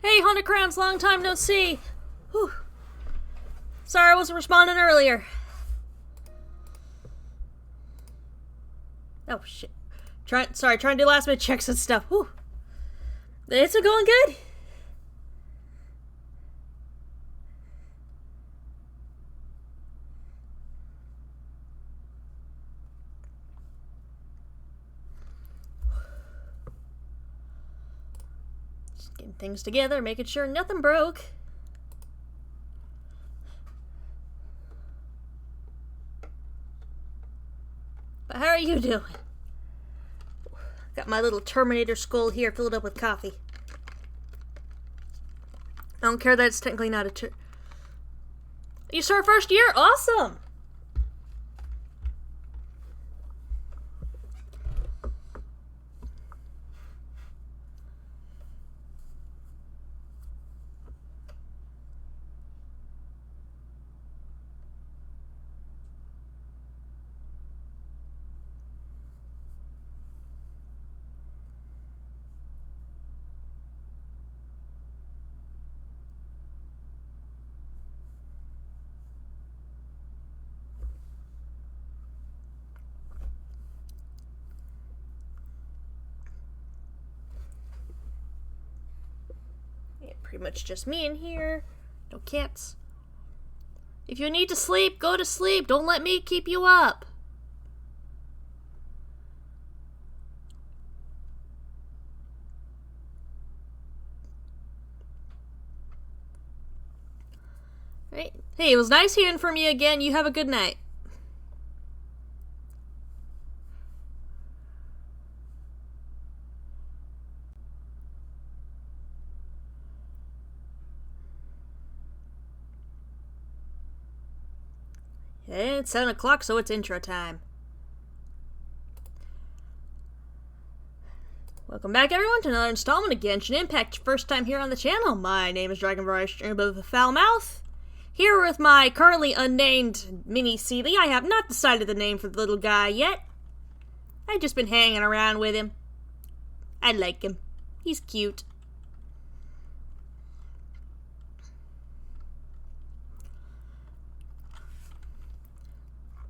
Hey, Haunted Crowns, long time no see. Whew. Sorry I wasn't responding earlier. Oh, shit. Trying to do last minute checks and stuff. Whew. It's been going good. Just getting things together, making sure nothing broke. But how are you doing? Got my little Terminator skull here filled up with coffee. I don't care that it's technically not a You start first year? Awesome! Pretty much just me in here. No cats. If you need to sleep, go to sleep. Don't let me keep you up. Right. Hey, it was nice hearing from you again. You have a good night. It's 7 o'clock, so it's intro time. Welcome back, everyone, to another installment of Genshin Impact. First time here on the channel. My name is Dragonbar, streamer of the Foul Mouth. Here with my currently unnamed mini Sealy. I have not decided the name for the little guy yet. I've just been hanging around with him. I like him. He's cute.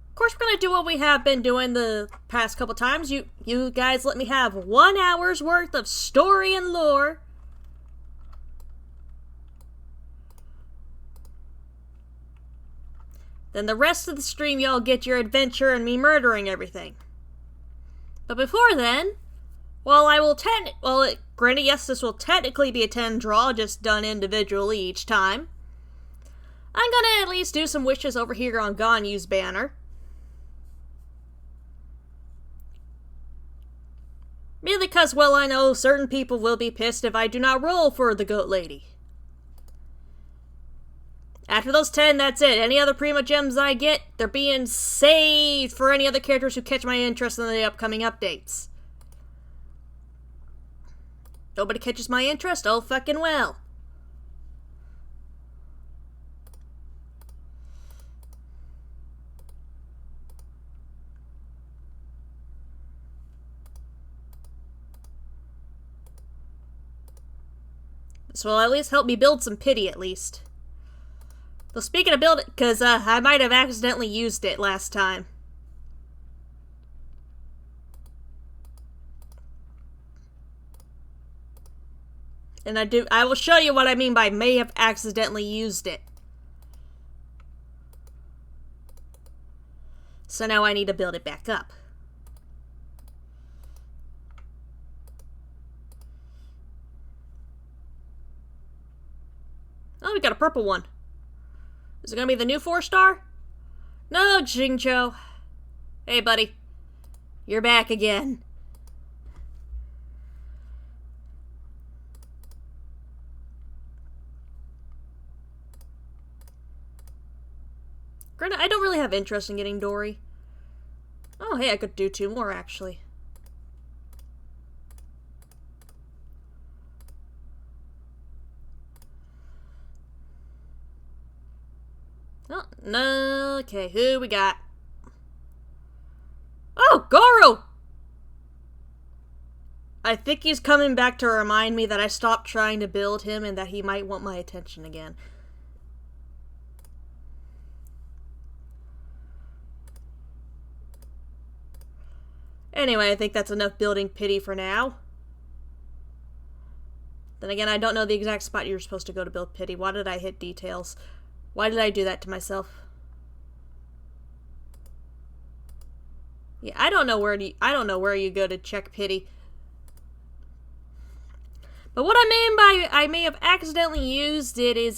Of course, we're going to do what we have been doing the past couple times. You guys let me have 1 hour's worth of story and lore. Then the rest of the stream, y'all get your adventure and me murdering everything. But before then, granted, yes, this will technically be a 10 draw, just done individually each time. I'm going to at least do some wishes over here on Ganyu's banner. Merely because, well, I know certain people will be pissed if I do not roll for the Goat Lady. After those 10, that's it. Any other Prima Gems I get, they're being saved for any other characters who catch my interest in the upcoming updates. Nobody catches my interest? Oh, fucking well. This will at least help me build some pity, at least. Well, speaking of build it, because I might have accidentally used it last time. And I will show you what I mean by may have accidentally used it. So now I need to build it back up. Oh, we got a purple one. Is it gonna be the new 4-star? No, Jingcho. Hey, buddy. You're back again. Granted, I don't really have interest in getting Dory. Oh, hey, I could do 2 more, actually. Oh, no. Okay, who we got? Oh, Goro! I think he's coming back to remind me that I stopped trying to build him and that he might want my attention again. Anyway, I think that's enough building pity for now. Then again, I don't know the exact spot you're supposed to go to build pity. Why did I hit details? Why did I do that to myself? Yeah, I don't know where you go to check pity. But what I mean by I may have accidentally used it is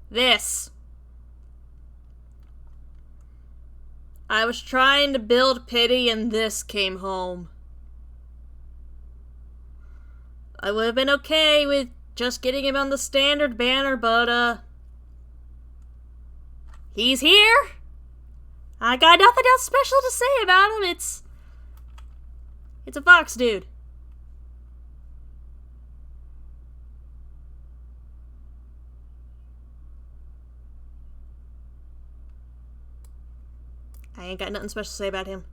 this. I was trying to build pity and this came home. I would have been okay with just getting him on the standard banner, but he's here. I got nothing else special to say about him. It's a fox dude. I ain't got nothing special to say about him.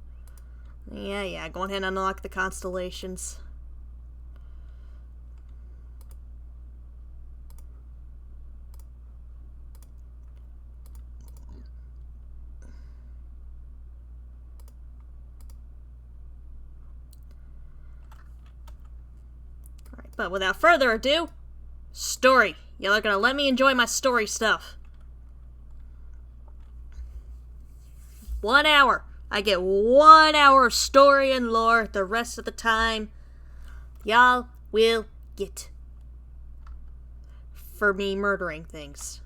Yeah, go ahead and unlock the constellations. Alright, but without further ado, story. Y'all are gonna let me enjoy my story stuff. 1 hour. I get 1 hour of story and lore. The rest of the time, y'all will get for me murdering things.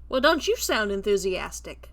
Well, don't you sound enthusiastic?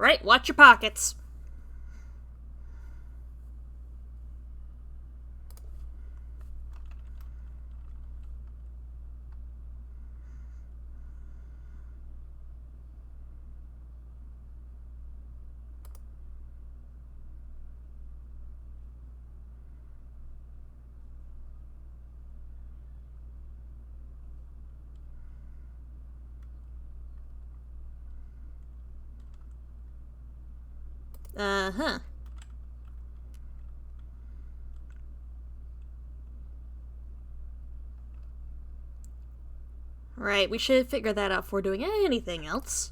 Right, watch your pockets. Uh-huh. Right, we should figure that out before doing anything else.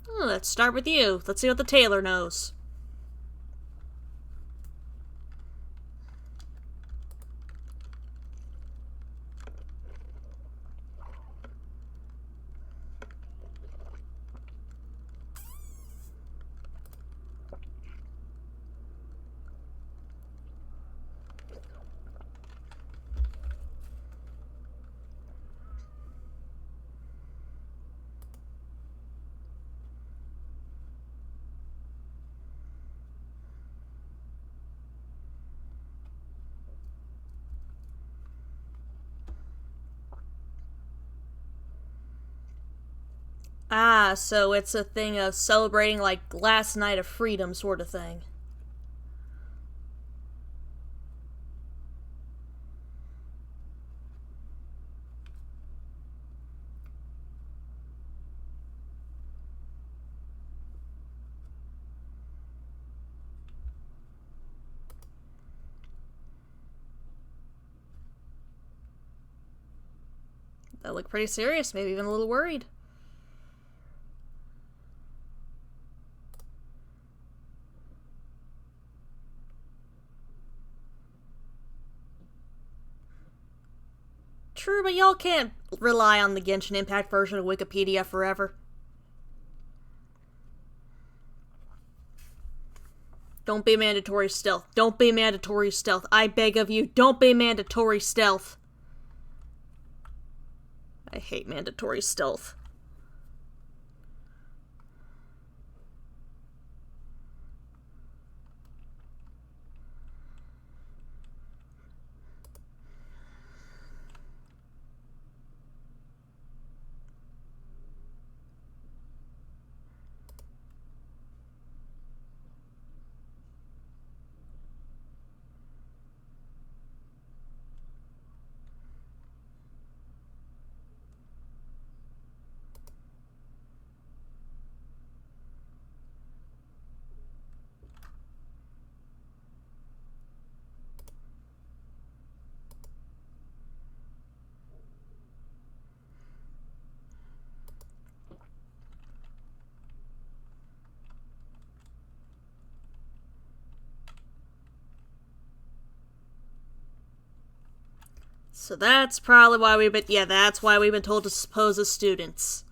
Oh, let's start with you. Let's see what the tailor knows. Ah, so it's a thing of celebrating like last night of freedom sort of thing. That looked pretty serious, maybe even a little worried. True, but y'all can't rely on the Genshin Impact version of Wikipedia forever. Don't be mandatory stealth. Don't be mandatory stealth. I beg of you, don't be mandatory stealth. I hate mandatory stealth. So that's probably why we've been, that's why we've been told to pose as students.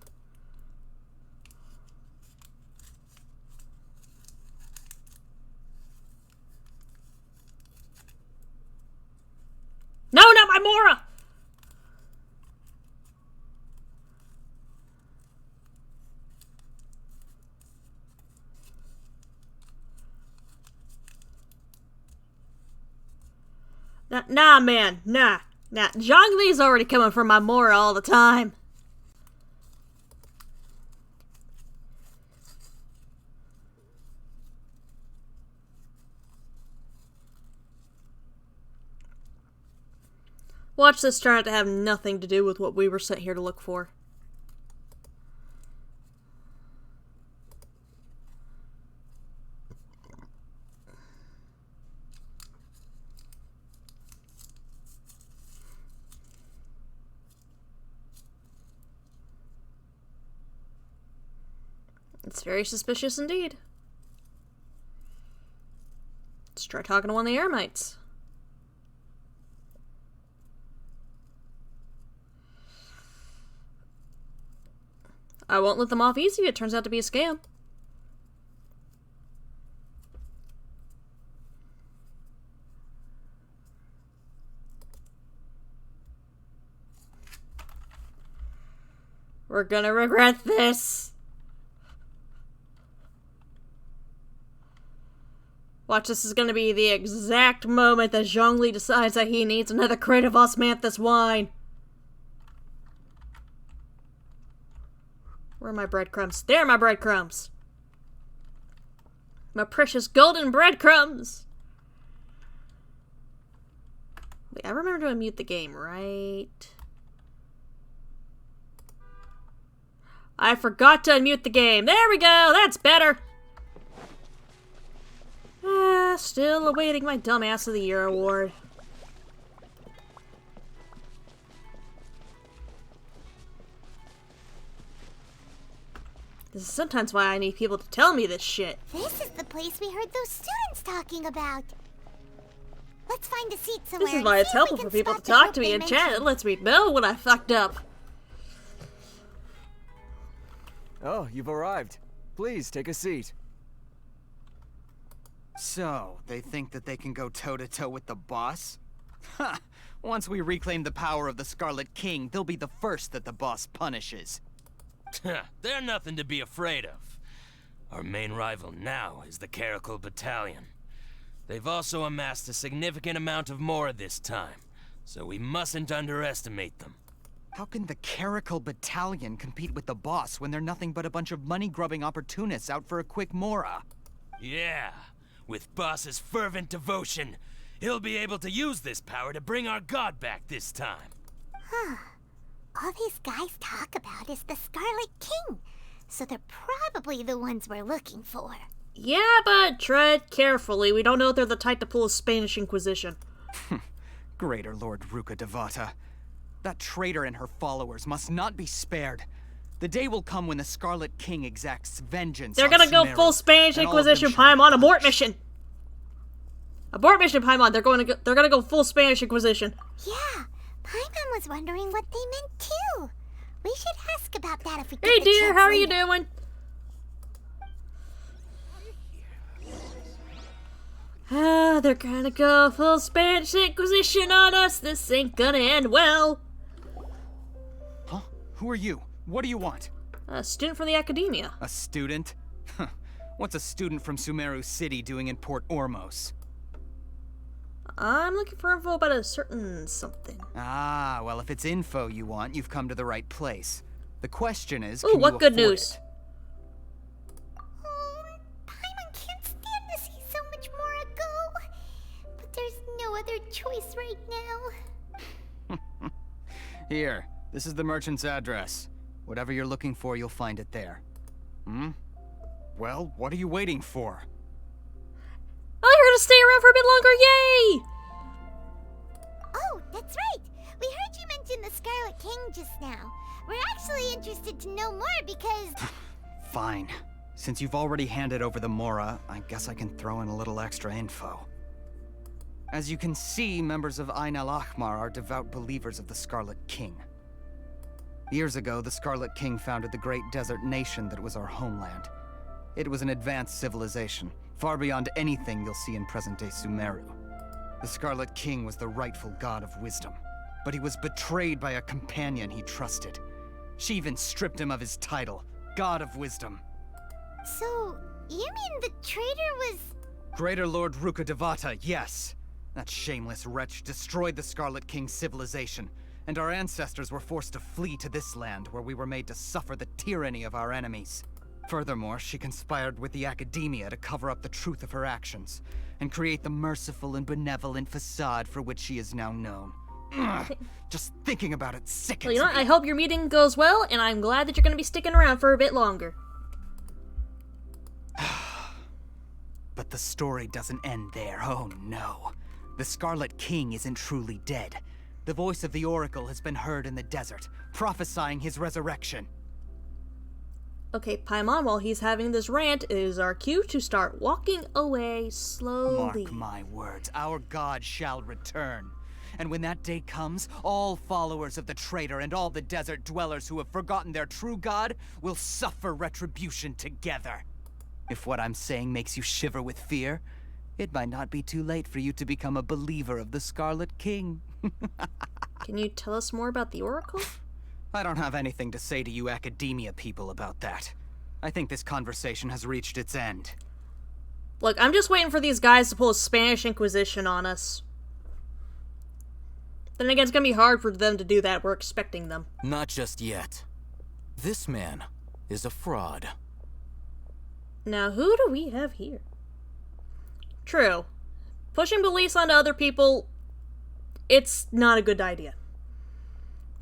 No, not my Mora! Nah, man, nah. Now, Zhongli's already coming for my Mora all the time. Watch this turn out to have nothing to do with what we were sent here to look for. It's very suspicious indeed. Let's try talking to one of the Eremites. I won't let them off easy if it turns out to be a scam. We're gonna regret this. Watch, this is gonna be the exact moment that Zhongli decides that he needs another crate of osmanthus wine. Where are my breadcrumbs? There are my breadcrumbs! My precious golden breadcrumbs! Wait, I remember to unmute the game, right? I forgot to unmute the game. There we go! That's better! Still awaiting my Dumbass of the Year award. This is sometimes why I need people to tell me this shit. This is the place we heard those students talking about. Let's find a seat somewhere. This is why it's helpful for people to talk to me in chat. It lets me know when I fucked up. Oh, you've arrived. Please, take a seat. So, they think that they can go toe-to-toe with the boss? Ha! Once we reclaim the power of the Scarlet King, they'll be the first that the boss punishes. They're nothing to be afraid of. Our main rival now is the Caracal Battalion. They've also amassed a significant amount of Mora this time, so we mustn't underestimate them. How can the Caracal Battalion compete with the boss when they're nothing but a bunch of money-grubbing opportunists out for a quick Mora? Yeah, with boss's fervent devotion, he'll be able to use this power to bring our god back this time. Huh. All these guys talk about is the Scarlet King, so they're probably the ones we're looking for. Yeah, but tread carefully. We don't know if they're the type to pull a Spanish Inquisition. Greater Lord Ruka Devata. That traitor and her followers must not be spared. The day will come when the Scarlet King exacts vengeance. They're gonna go full Spanish Inquisition, Paimon. Abort mission. Abort mission, Paimon. They're gonna go full Spanish Inquisition. Yeah, Paimon was wondering what they meant too. We should ask about that if we get Hey the dear, chance how are you later. doing? Ah, they're gonna go full Spanish Inquisition on us. This ain't gonna end well. Huh? Who are you? What do you want? A student from the academia. A student? Huh. What's a student from Sumeru City doing in Port Ormos? I'm looking for info about a certain something. Ah, well, if it's info you want, you've come to the right place. The question is, Ooh, can what you good afford news? it? Paimon can't stand to see so much more ago. But there's no other choice right now. Here, this is the merchant's address. Whatever you're looking for, you'll find it there. Hmm? Well, what are you waiting for? Oh, you're gonna stay around for a bit longer, yay! Oh, that's right. We heard you mention the Scarlet King just now. We're actually interested to know more because... Fine. Since you've already handed over the Mora, I guess I can throw in a little extra info. As you can see, members of Ain al-Ahmar are devout believers of the Scarlet King. Years ago, the Scarlet King founded the great desert nation that was our homeland. It was an advanced civilization, far beyond anything you'll see in present-day Sumeru. The Scarlet King was the rightful god of wisdom, but he was betrayed by a companion he trusted. She even stripped him of his title, God of Wisdom. So, you mean the traitor was... Greater Lord Rukkhadevata, yes. That shameless wretch destroyed the Scarlet King's civilization, and our ancestors were forced to flee to this land where we were made to suffer the tyranny of our enemies. Furthermore, she conspired with the academia to cover up the truth of her actions, and create the merciful and benevolent facade for which she is now known. Ugh, just thinking about it sickens Well, you know what? me. I hope your meeting goes well, and I'm glad that you're gonna be sticking around for a bit longer. But the story doesn't end there, oh no. The Scarlet King isn't truly dead. The voice of the Oracle has been heard in the desert, prophesying his resurrection. Okay, Paimon, while he's having this rant, it is our cue to start walking away slowly. Mark my words, our god shall return. And when that day comes, all followers of the traitor and all the desert dwellers who have forgotten their true god will suffer retribution together. If what I'm saying makes you shiver with fear, it might not be too late for you to become a believer of the Scarlet King. Can you tell us more about the Oracle? I don't have anything to say to you academia people about that. I think this conversation has reached its end. Look, I'm just waiting for these guys to pull a Spanish Inquisition on us. Then again, it's gonna be hard for them to do that. We're expecting them. Not just yet. This man is a fraud. Now, who do we have here? True. Pushing beliefs onto other people, it's not a good idea.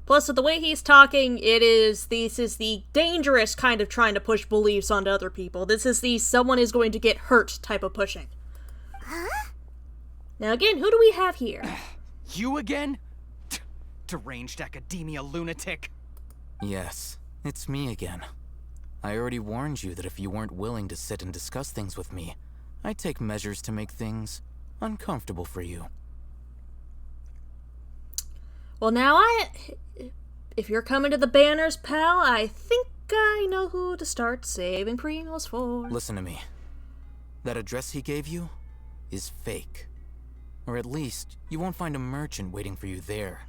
Plus, with the way he's talking, this is the dangerous kind of trying to push beliefs onto other people. This is the someone is going to get hurt type of pushing. Huh? Now again, who do we have here? You again? Deranged academia lunatic. Yes, it's me again. I already warned you that if you weren't willing to sit and discuss things with me, I'd take measures to make things uncomfortable for you. Well, now if you're coming to the banners, pal, I think I know who to start saving primos for. Listen to me. That address he gave you is fake. Or at least, you won't find a merchant waiting for you there.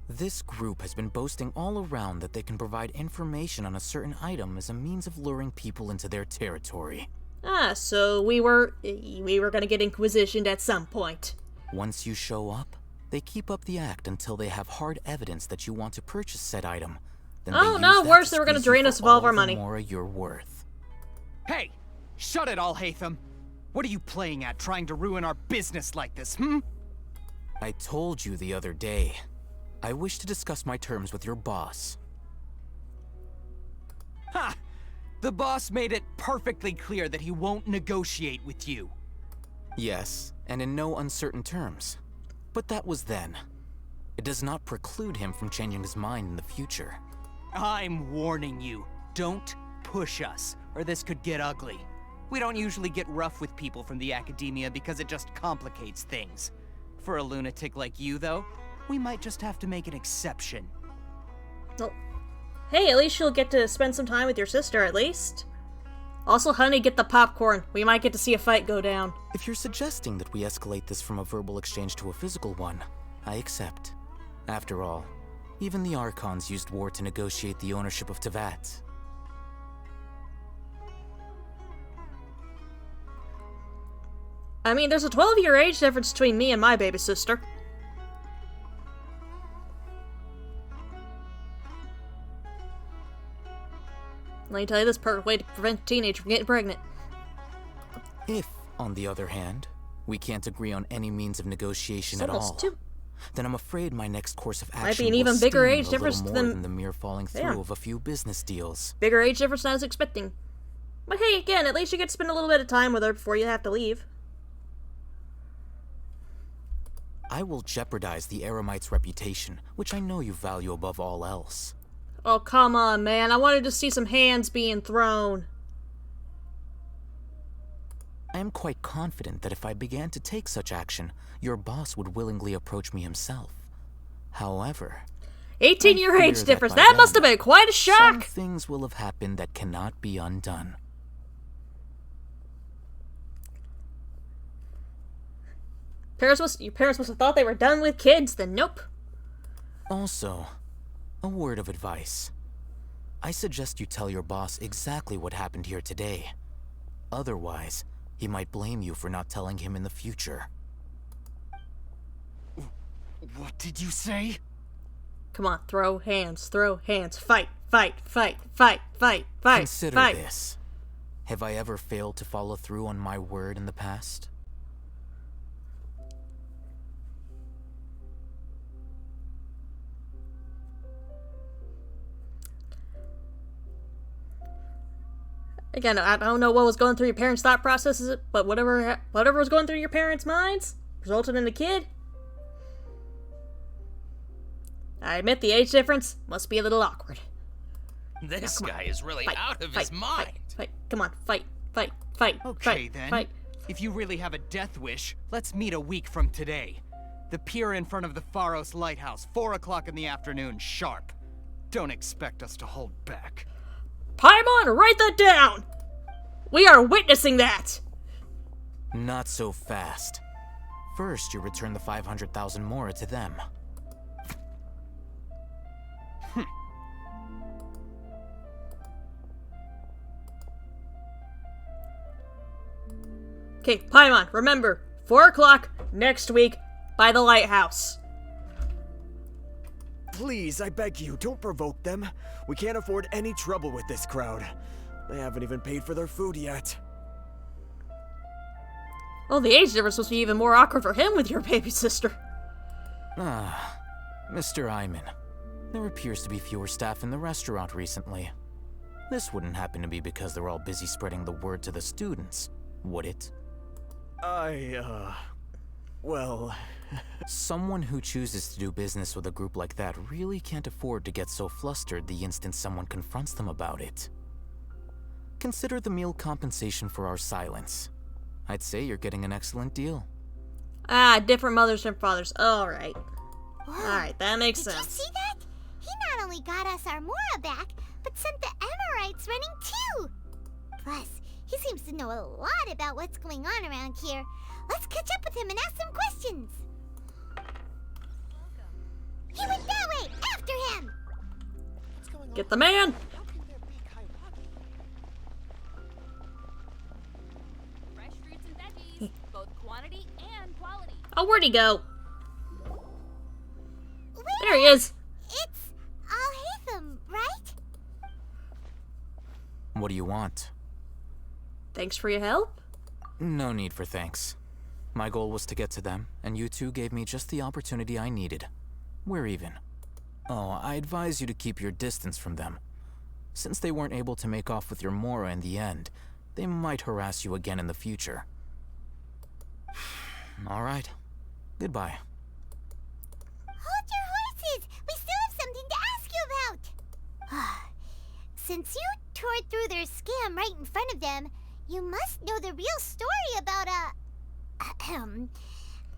This group has been boasting all around that they can provide information on a certain item as a means of luring people into their territory. Ah, so we were gonna get inquisitioned at some point. Once you show up, they keep up the act until they have hard evidence that you want to purchase said item. Then Oh, use no, that worse, to they were gonna squeeze you drain for us of all of our the money. Mora you're worth. Hey! Shut it, Alhaitham! What are you playing at, trying to ruin our business like this, hmm? I told you the other day. I wish to discuss my terms with your boss. Ha! The boss made it perfectly clear that he won't negotiate with you. Yes, and in no uncertain terms. But that was then. it does not preclude him from changing his mind in the future. I'm warning you, don't push us, or this could get ugly. We don't usually get rough with people from the academia because it just complicates things. For a lunatic like you, though, we might just have to make an exception. Well, hey, at least you'll get to spend some time with your sister, at least. Also, honey, get the popcorn. We might get to see a fight go down. If you're suggesting that we escalate this from a verbal exchange to a physical one, I accept. After all, even the Archons used war to negotiate the ownership of Teyvat. I mean, there's a 12-year age difference between me and my baby sister. Let me tell you this perfect way to prevent a teenager from getting pregnant. If, on the other hand, we can't agree on any means of negotiation at Almost all, two. then I'm afraid my next course of Might be action an will even bigger sting age a difference little more than- than the mere falling through Yeah. of a few business deals. Bigger age difference than I was expecting. But hey, again, at least you get to spend a little bit of time with her before you have to leave. I will jeopardize the Eremite's reputation, which I know you value above all else. Oh, come on, man. I wanted to see some hands being thrown. I am quite confident that if I began to take such action, your boss would willingly approach me himself. However, 18-year I age fear difference. by That must then, have been quite a some shock. things will have happened that cannot be undone. Your parents must have thought they were done with kids, then nope. Also, a word of advice. I suggest you tell your boss exactly what happened here today. Otherwise, he might blame you for not telling him in the future. What did you say? Come on, throw hands, fight, fight, fight, fight, fight, fight, Consider fight. this. Have I ever failed to follow through on my word in the past? Again, I don't know what was going through your parents' thought processes, but whatever was going through your parents' minds resulted in a kid. I admit the age difference must be a little awkward. This come on. guy is really Fight, out of fight, his mind. Fight, fight. Come on, fight, fight, fight. Okay, fight, then. Fight. If you really have a death wish, let's meet a week from today. The pier in front of the Pharos Lighthouse, 4 o'clock in the afternoon, sharp. Don't expect us to hold back. Paimon, write that down! We are witnessing that! Not so fast. First, you return the 500,000 mora to them. Okay, Paimon, remember, 4 o'clock next week by the lighthouse. Please, I beg you, don't provoke them. We can't afford any trouble with this crowd. They haven't even paid for their food yet. Well, the age difference must be even more awkward for him with your baby sister. Ah, Mr. Iman. There appears to be fewer staff in the restaurant recently. This wouldn't happen to be because they're all busy spreading the word to the students, would it? Well... Someone who chooses to do business with a group like that really can't afford to get so flustered the instant someone confronts them about it. Consider the meal compensation for our silence. I'd say you're getting an excellent deal. Ah, different mothers and fathers. Alright. Alright, that makes Did sense. you see that? He not only got us our Mora back, but sent the Emirites running too. Plus, he seems to know a lot about what's going on around here. Let's catch up with him and ask some questions. He went that way! After him! Get the man! Fresh fruits and veggies, both quantity and quality. Oh, where'd he go? Wait, There he is. It's Al-Haytham, right? What do you want? Thanks for your help. No need for thanks. My goal was to get to them, and you two gave me just the opportunity I needed. We're even. Oh, I advise you to keep your distance from them. Since they weren't able to make off with your Mora in the end, they might harass you again in the future. All right. Goodbye. Hold your since you tore through their scam right in front of them, you must know the real story about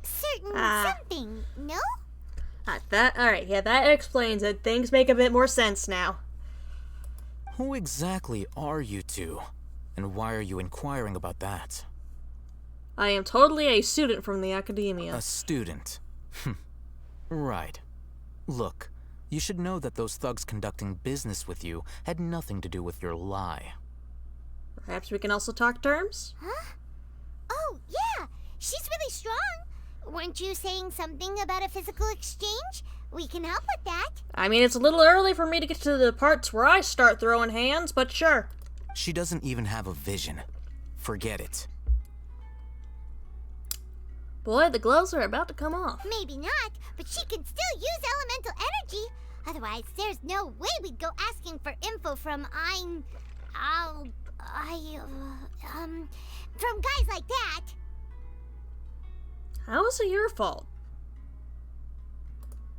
certain something, no? Alright, yeah, that explains it. Things make a bit more sense now. Who exactly are you two? And why are you inquiring about that? I am totally a student from the academia. A student? Right. Look, you should know that those thugs conducting business with you had nothing to do with your lie. Perhaps we can also talk terms? Huh? Oh, yeah! She's really strong! Weren't you saying something about a physical exchange? We can help with that. I mean, it's a little early for me to get to the parts where I start throwing hands, but sure. She doesn't even have a vision. Forget it. Boy, the gloves are about to come off. Maybe not, but she can still use elemental energy. Otherwise, there's no way we'd go asking for info from from guys like that. How is it your fault?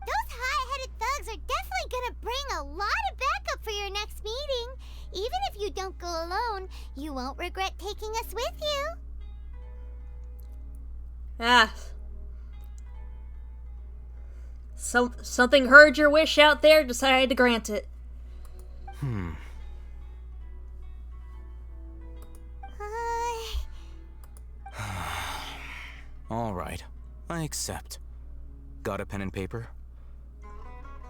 Those hot-headed thugs are definitely gonna bring a lot of backup for your next meeting. Even if you don't go alone, you won't regret taking us with you. Something heard your wish out there, decided to grant it. All right, I accept. Got a pen and paper?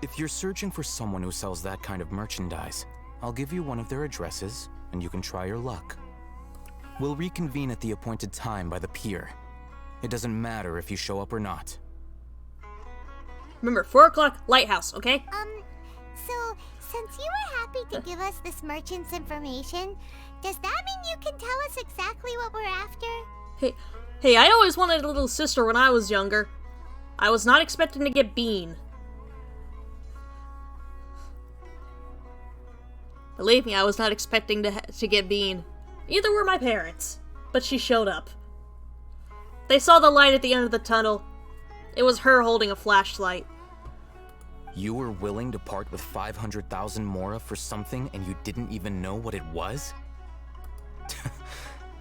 If you're searching for someone who sells that kind of merchandise, I'll give you one of their addresses, and you can try your luck. We'll reconvene at the appointed time by the pier. It doesn't matter if you show up or not. Remember, 4 o'clock, lighthouse, okay? So, since you were happy to give us this merchant's information, does that mean you can tell us exactly what we're after? Hey, I always wanted a little sister when I was younger. I was not expecting to get Bean. Believe me, I was not expecting to get Bean. Neither were my parents. But she showed up. They saw the light at the end of the tunnel. It was her holding a flashlight. You were willing to part with 500,000 Mora for something and you didn't even know what it was?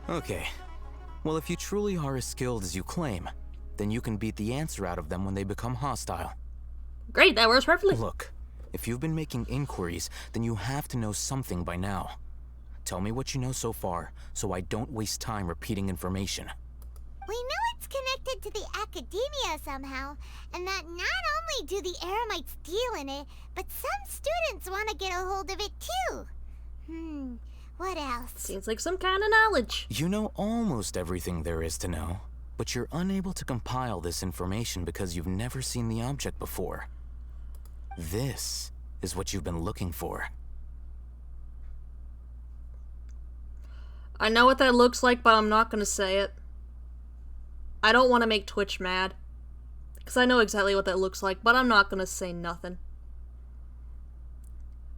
Okay. Well, if you truly are as skilled as you claim, then you can beat the answer out of them when they become hostile. Great, that works perfectly. Look, if you've been making inquiries, then you have to know something by now. Tell me what you know so far, so I don't waste time repeating information. We know it's connected to the academia somehow, and that not only do the Eremites deal in it, but some students want to get a hold of it too. What else? Seems like some kind of knowledge. You know almost everything there is to know, but you're unable to compile this information because you've never seen the object before. This is what you've been looking for. I know what that looks like, but I'm not gonna say it. I don't want to make Twitch mad. Because I know exactly what that looks like, but I'm not gonna say nothing.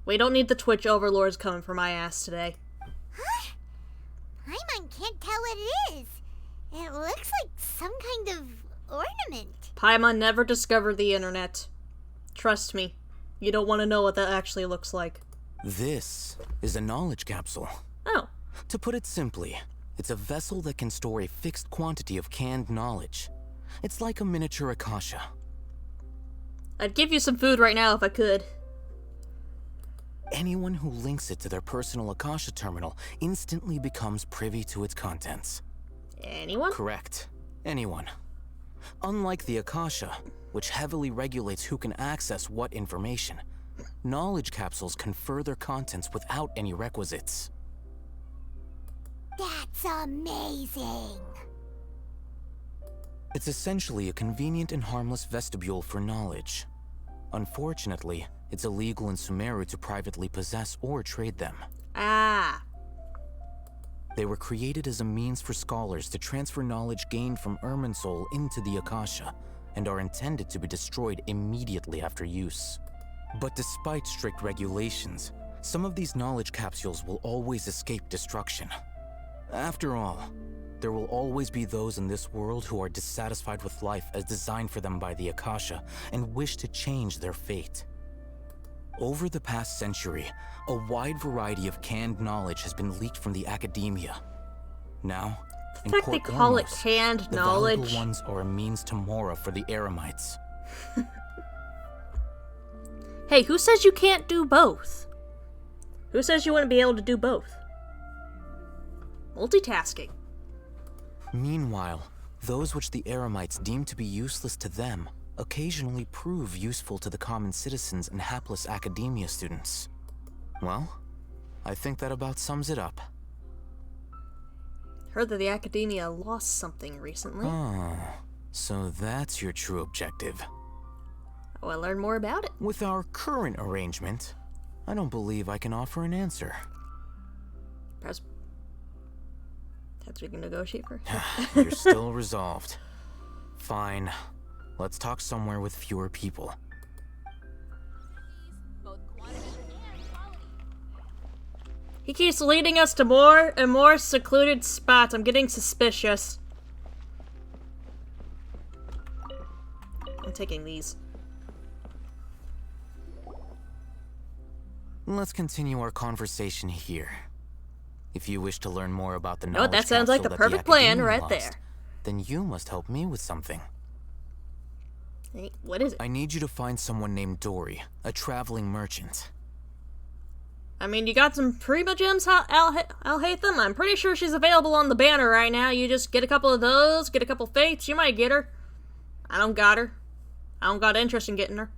We don't need the Twitch overlords coming for my ass today. Huh? Paimon can't tell what it is. It looks like some kind of ornament. Paimon never discovered the internet. Trust me, you don't want to know what that actually looks like. This is a knowledge capsule. Oh. To put it simply, it's a vessel that can store a fixed quantity of canned knowledge. It's like a miniature Akasha. I'd give you some food right now if I could. Anyone who links it to their personal Akasha terminal instantly becomes privy to its contents. Anyone? Correct. Anyone. Unlike the Akasha, which heavily regulates who can access what information, knowledge capsules confer their contents without any requisites. That's amazing! It's essentially a convenient and harmless vestibule for knowledge. Unfortunately, it's illegal in Sumeru to privately possess or trade them. Ah. They were created as a means for scholars to transfer knowledge gained from Irminsul into the Akasha, and are intended to be destroyed immediately after use. But despite strict regulations, some of these knowledge capsules will always escape destruction. After all, there will always be those in this world who are dissatisfied with life as designed for them by the Akasha and wish to change their fate. Over the past century, a wide variety of canned knowledge has been leaked from the academia. Now, The in fact they Port call it Ormos, canned the knowledge. valuable ones are a means to Mora for the Eremites. Hey, who says you can't do both? Who says you wouldn't be able to do both? Multitasking. Meanwhile, those which the Eremites deem to be useless to them occasionally prove useful to the common citizens and hapless academia students. Well, I think that about sums it up. Heard that the academia lost something recently. Oh, so that's your true objective. Oh, I learned more about it. With our current arrangement, I don't believe I can offer an answer. Perhaps we can negotiate first. You're still resolved. Fine. Let's talk somewhere with fewer people. Both quantity and quality. He keeps leading us to more and more secluded spots. I'm getting suspicious. I'm taking these. Let's continue our conversation here. If you wish to learn more about the No, knowledge that sounds like capsule the that perfect plan Academia right lost, there. then you must help me with something. Hey, what is it? I need you to find someone named Dory, a traveling merchant. I mean, you got some Prima gems, I'll hate them. I'm pretty sure she's available on the banner right now. You just get a couple of those, get a couple faiths, you might get her. I don't got her. I don't got interest in getting her.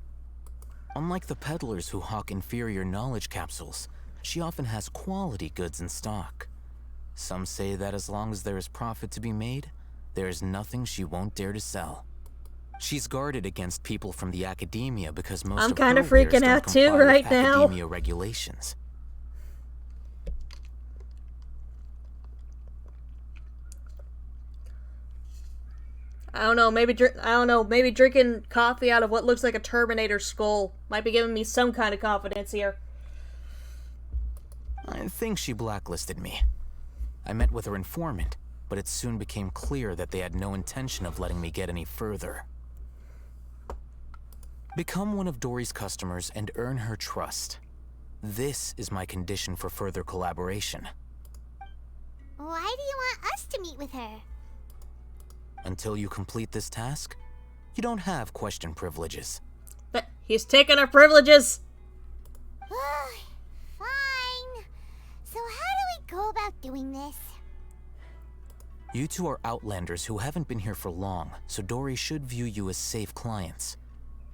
Unlike the peddlers who hawk inferior knowledge capsules, she often has quality goods in stock. Some say that as long as there is profit to be made, there is nothing she won't dare to sell. She's guarded against people from the academia because most I'm of kinda her wares freaking don't out too comply with right now. academia regulations. I don't know, maybe drinking coffee out of what looks like a Terminator skull might be giving me some kind of confidence here. I think she blacklisted me. I met with her informant, but it soon became clear that they had no intention of letting me get any further. Become one of Dory's customers and earn her trust. This is my condition for further collaboration. Why do you want us to meet with her? Until you complete this task, you don't have question privileges. But he's taking our privileges. Fine. So how do we go about doing this? You two are outlanders who haven't been here for long, so Dory should view you as safe clients.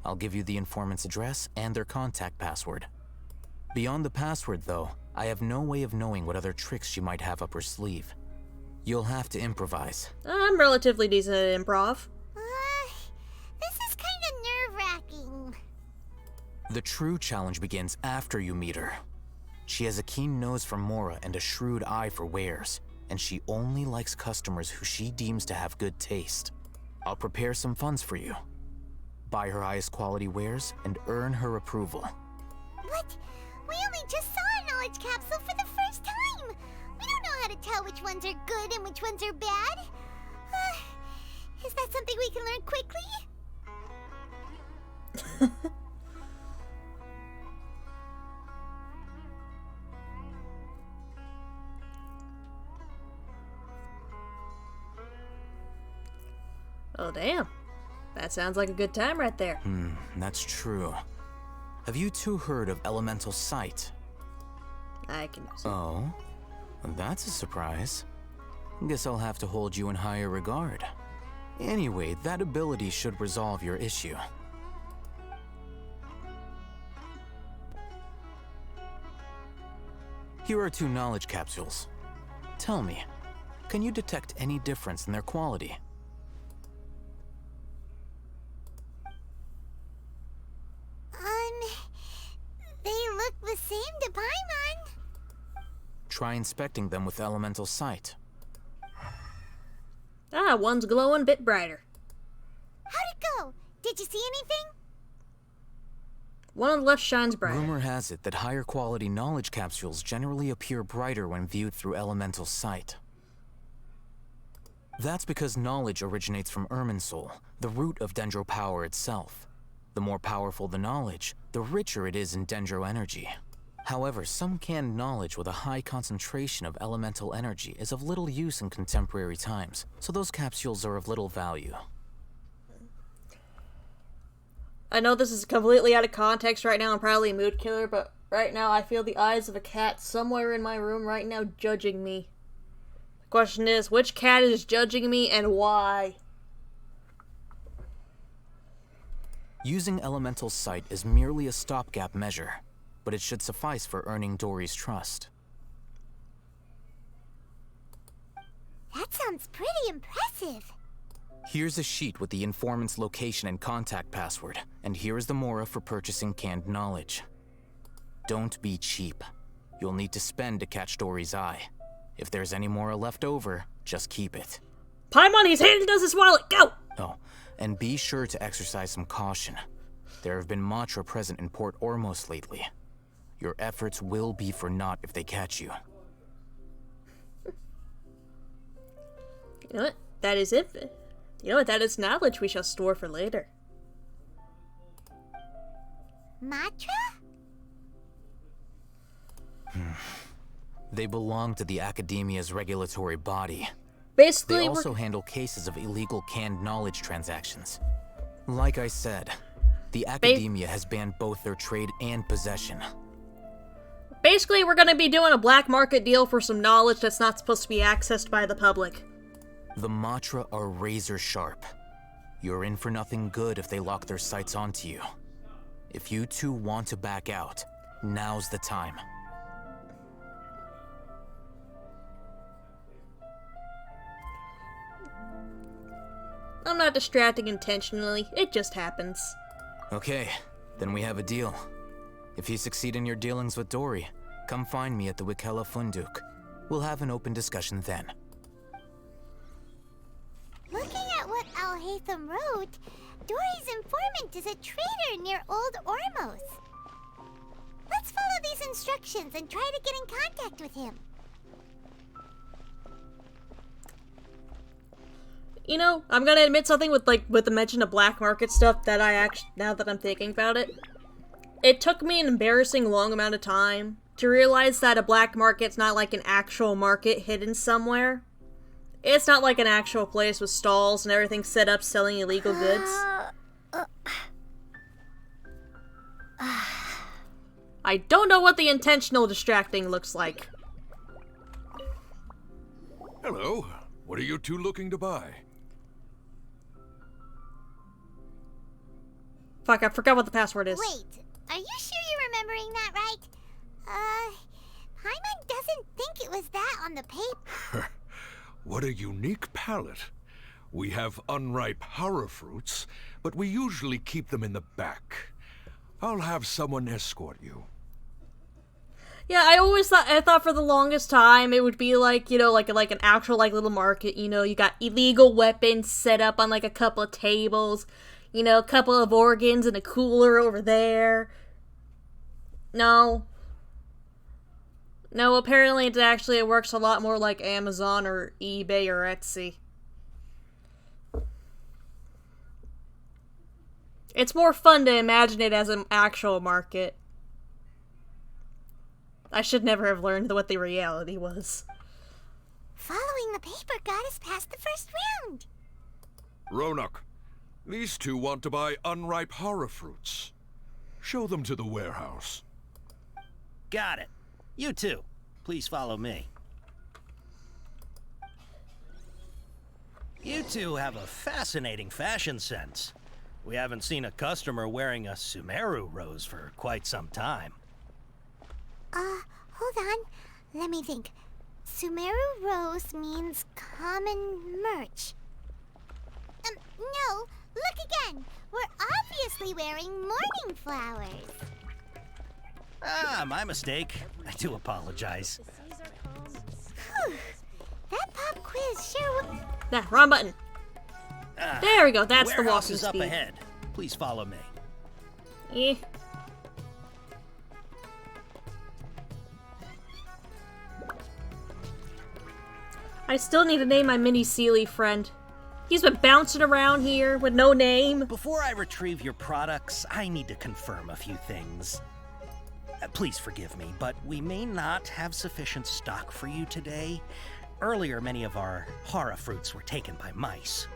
I'll give you the informant's address and their contact password. Beyond the password, though, I have no way of knowing what other tricks she might have up her sleeve. You'll have to improvise. I'm relatively decent at improv. This is kind of nerve-wracking. The true challenge begins after you meet her. She has a keen nose for Mora and a shrewd eye for wares, and she only likes customers who she deems to have good taste. I'll prepare some funds for you. Buy her highest quality wares and earn her approval. But we only just saw a knowledge capsule for the first time. We don't know how to tell which ones are good and which ones are bad. Is that something we can learn quickly? Oh, damn. That sounds like a good time right there. That's true. Have you two heard of elemental sight? I can use it. Oh, that's a surprise. Guess I'll have to hold you in higher regard. Anyway, that ability should resolve your issue. Here are 2 knowledge capsules. Tell me, can you detect any difference in their quality? They look the same to Paimon. Try inspecting them with elemental sight. Ah, one's glowing a bit brighter. How'd it go? Did you see anything? One on the left shines brighter. Rumor has it that higher quality knowledge capsules generally appear brighter when viewed through elemental sight. That's because knowledge originates from Irminsul, the root of Dendro power itself. The more powerful the knowledge, the richer it is in dendro energy. However, some canned knowledge with a high concentration of elemental energy is of little use in contemporary times, so those capsules are of little value. I know this is completely out of context right now and probably a mood killer, but right now I feel the eyes of a cat somewhere in my room right now judging me. The question is, which cat is judging me and why? Using elemental sight is merely a stopgap measure, but it should suffice for earning Dory's trust. That sounds pretty impressive. Here's a sheet with the informant's location and contact password, and here is the mora for purchasing canned knowledge. Don't be cheap. You'll need to spend to catch Dory's eye. If there's any mora left over, just keep it. Paimon, he's handed us his wallet, go! Oh, and be sure to exercise some caution. There have been Matra present in Port Ormos lately. Your efforts will be for naught if they catch you. You know what? That is it. You know what? That is knowledge we shall store for later. Matra? They belong to the Academia's regulatory body. Basically, They also handle cases of illegal canned knowledge transactions. Like I said, the Academia has banned both their trade and possession. Basically, we're gonna be doing a black market deal for some knowledge that's not supposed to be accessed by the public. The Matra are razor sharp. You're in for nothing good if they lock their sights onto you. If you two want to back out, now's the time. I'm not distracting intentionally, it just happens. Okay, then we have a deal. If you succeed in your dealings with Dory, come find me at the Wikela Funduk. We'll have an open discussion then. Looking at what Al-Haytham wrote, Dory's informant is a trader near Old Ormos. Let's follow these instructions and try to get in contact with him. You know, I'm gonna admit something with the mention of black market stuff that now that I'm thinking about it. It took me an embarrassing long amount of time to realize that a black market's not like an actual market hidden somewhere. It's not like an actual place with stalls and everything set up selling illegal goods. I don't know what the intentional distracting looks like. Hello. What are you two looking to buy? Fuck, I forgot what the password is. Wait, are you sure you're remembering that right? Paimon doesn't think it was that on the paper. What a unique palate. We have unripe hara fruits, but we usually keep them in the back. I'll have someone escort you. Yeah, I thought for the longest time it would be like, you know, like an actual little market, you know, you got illegal weapons set up on like a couple of tables, you know, a couple of organs and a cooler over there. No, apparently it works a lot more like Amazon or eBay or Etsy. It's more fun to imagine it as an actual market. I should never have learned what the reality was. Following the paper got us past the first round. Ronak, these two want to buy unripe hara fruits. Show them to the warehouse. Got it. You too. Please follow me. You two have a fascinating fashion sense. We haven't seen a customer wearing a Sumeru rose for quite some time. Hold on. Let me think. Sumeru Rose means common merch. No. Look again. We're obviously wearing morning flowers. Ah, my mistake. I do apologize. Whew. That pop quiz sure was... Nah, wrong button. There we go, that's the Warehouse walking is up speed. ahead. Please follow me. Eh. I still need to name my mini Sealy friend. He's been bouncing around here with no name. Before I retrieve your products, I need to confirm a few things. Please forgive me, but we may not have sufficient stock for you today. Earlier, many of our hara fruits were taken by mice.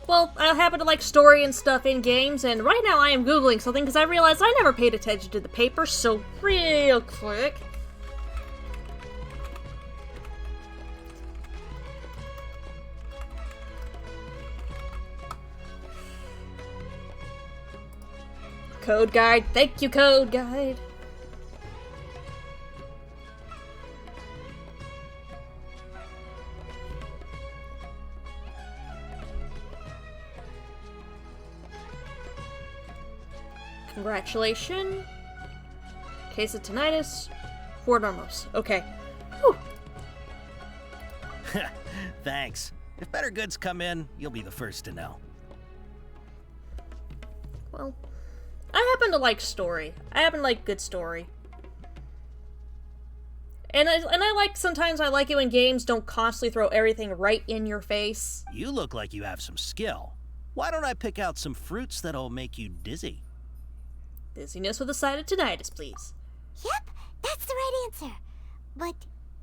Well, I happen to like story and stuff in games, and right now I am Googling something because I realized I never paid attention to the paper, so real quick. Code guide. Thank you, code guide. Congratulations. Case of tinnitus. Fort Ormos. Okay. Whew. Thanks. If better goods come in, you'll be the first to know. Well, I happen to like story. I happen to like good story. And I like, sometimes I like it when games don't constantly throw everything right in your face. You look like you have some skill. Why don't I pick out some fruits that'll make you dizzy? Dizziness with a side of tinnitus, please. Yep, that's the right answer. But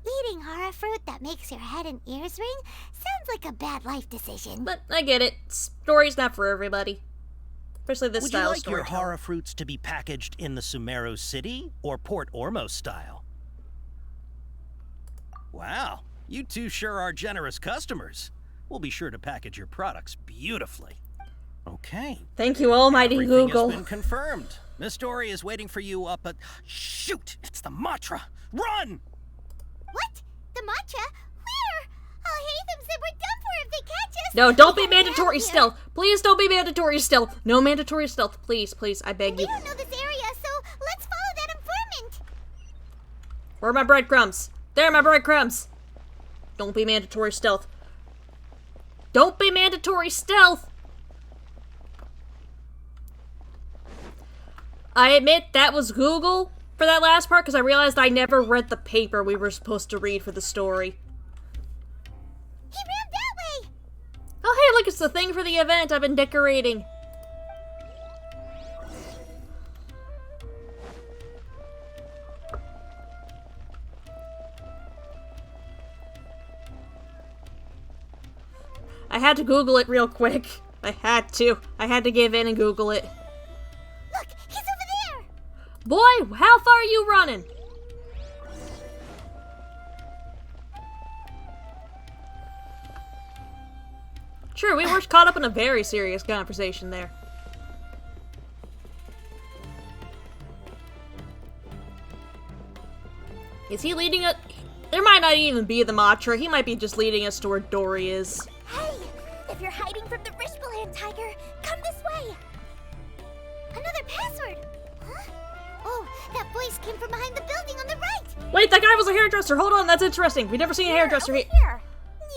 eating hara fruit that makes your head and ears ring sounds like a bad life decision. But I get it. Story's not for everybody. Especially this style of Would you like your storytelling. hara fruits to be packaged in the Sumeru City or Port Ormos style? Wow, you two sure are generous customers. We'll be sure to package your products beautifully. Okay. Thank you, almighty Everything Google. has been confirmed. Miss Dory is waiting for you up at... Shoot! It's the Matra! Run! What? The matcha? Where? I'll hate them said we're done for if they catch us. No, don't be We gotta get mandatory out of here. stealth. Please don't be mandatory stealth. No mandatory stealth. Please, please, I beg We you. don't know this area, so let's follow that informant. Where are my breadcrumbs? There are my breadcrumbs. Don't be mandatory stealth. Don't be mandatory stealth. I admit that was Google for that last part because I realized I never read the paper we were supposed to read for the story. He ran that way. Oh hey, look, it's the thing for the event I've been decorating. I had to Google it real quick. I had to. I had to give in and Google it. Look, he's over there. Boy, how far are you running? Sure, we were caught up in a very serious conversation there. Is he leading us? There might not even be the Matra. He might be just leading us to where Dory is. Hey, if you're hiding from the Rishbaland tiger, come this way. Another password. Huh? Oh, that voice came from behind the building on the right. Wait, that guy was a hairdresser. Hold on, that's interesting. We've never seen a hairdresser Over here. here.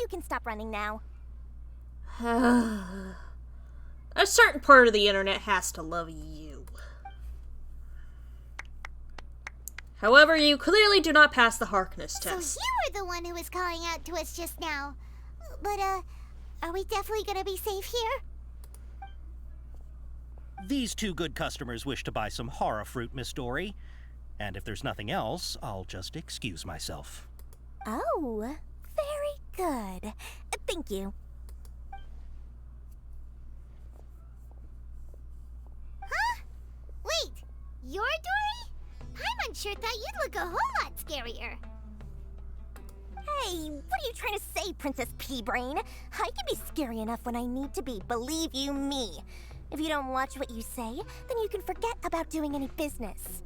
You can stop running now. A certain part of the internet has to love you. However, you clearly do not pass the Harkness test. So you were the one who was calling out to us just now. But, are we definitely gonna be safe here? These two good customers wish to buy some hara fruit, Miss Dory. And if there's nothing else, I'll just excuse myself. Oh, very good. Thank you. Huh? Wait, you're Dory? I'm unsure thought you'd look a whole lot scarier. Hey, what are you trying to say, Princess Pea-Brain? I can be scary enough when I need to be, believe you me. If you don't watch what you say, then you can forget about doing any business.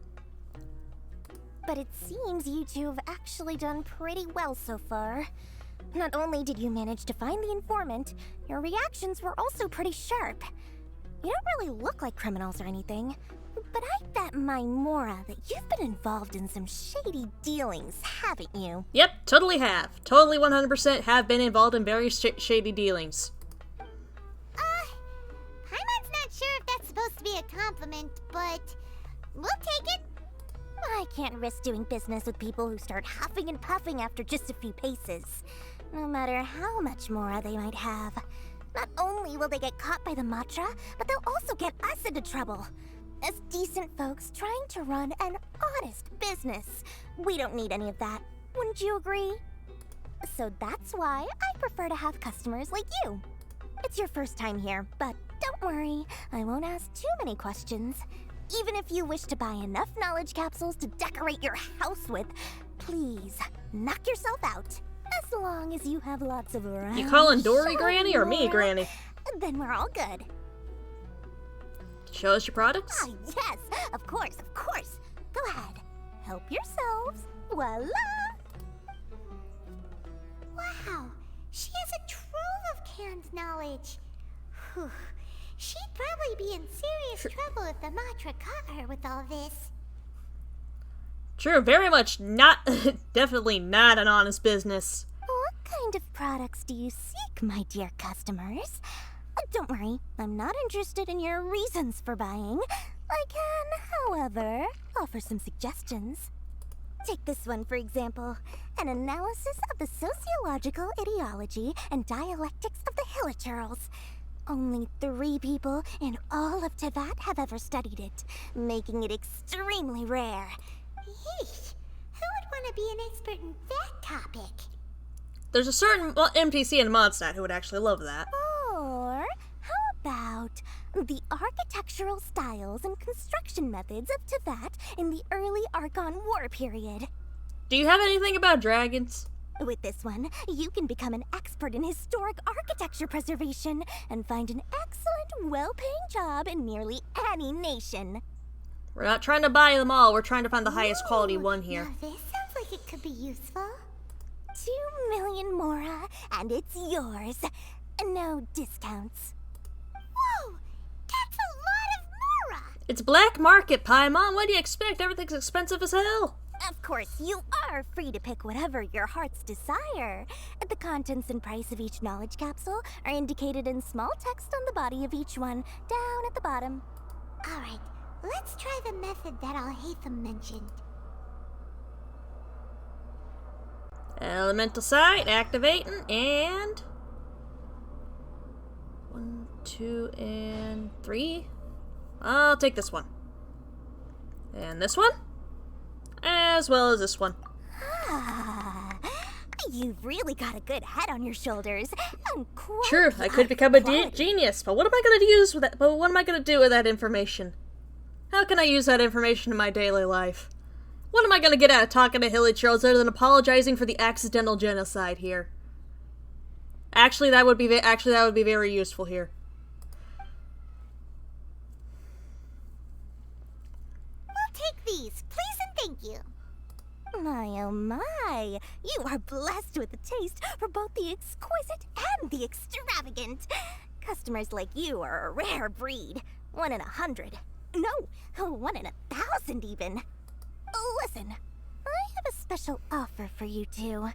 But it seems you two have actually done pretty well so far. Not only did you manage to find the informant, your reactions were also pretty sharp. You don't really look like criminals or anything, but I bet my Mora that you've been involved in some shady dealings, haven't you? Yep, totally have. Totally 100% have been involved in very shady dealings. Paimon's not sure if that's supposed to be a compliment, but we'll take it. I can't risk doing business with people who start huffing and puffing after just a few paces, no matter how much Mora they might have. Not only will they get caught by the Matra, but they'll also get us into trouble. As decent folks trying to run an honest business, we don't need any of that. Wouldn't you agree? So that's why I prefer to have customers like you. It's your first time here, but don't worry, I won't ask too many questions. Even if you wish to buy enough knowledge capsules to decorate your house with, please, knock yourself out. As long as you have lots of round, You calling Dory shiny Granny or me Mora, Granny? then we're all good. Show us your products? Ah, yes, of course, of course. Go ahead, help yourselves. Voila! Wow, she has a trove of canned knowledge. Whew. She'd probably be in serious trouble if the Matra caught her with all this. True, very much not, definitely not an honest business. What kind of products do you seek, my dear customers? Don't worry, I'm not interested in your reasons for buying. I can, however, offer some suggestions. Take this one, for example. An analysis of the sociological ideology and dialectics of the Hilichurls. Only 3 people in all of Teyvat have ever studied it, making it extremely rare. Yeesh, who would want to be an expert in that topic? There's a certain NPC in Mondstadt who would actually love that. Or how about the architectural styles and construction methods of Teyvat in the early Archon War period? Do you have anything about dragons? With this one, you can become an expert in historic architecture preservation and find an excellent, well-paying job in nearly any nation. We're not trying to buy them all, we're trying to find the highest quality Ooh, one here. Now this sounds like it could be useful. 2 million Mora, and it's yours. No discounts. Whoa! That's a lot of Mora! It's black market, Paimon. What do you expect? Everything's expensive as hell. Of course, you are free to pick whatever your heart's desire. The contents and price of each knowledge capsule are indicated in small text on the body of each one, down at the bottom. Alright, let's try the method that Alhaitham mentioned. Elemental sight, activating, and 1, 2, and 3. I'll take this one. And this one? As well as this one. Ah, you've really got a good head on your shoulders. I'm quite True, I could become a genius, but what am I gonna use with that? But what am I gonna do with that information? How can I use that information in my daily life? What am I gonna get out of talking to Hilichurls other than apologizing for the accidental genocide here? Actually, that would be very useful here. We'll take these, please and thank you. My oh my, you are blessed with a taste for both the exquisite and the extravagant. Customers like you are a rare breed. 1 in 100. No, 1 in 1,000 even. Listen, I have a special offer for you two.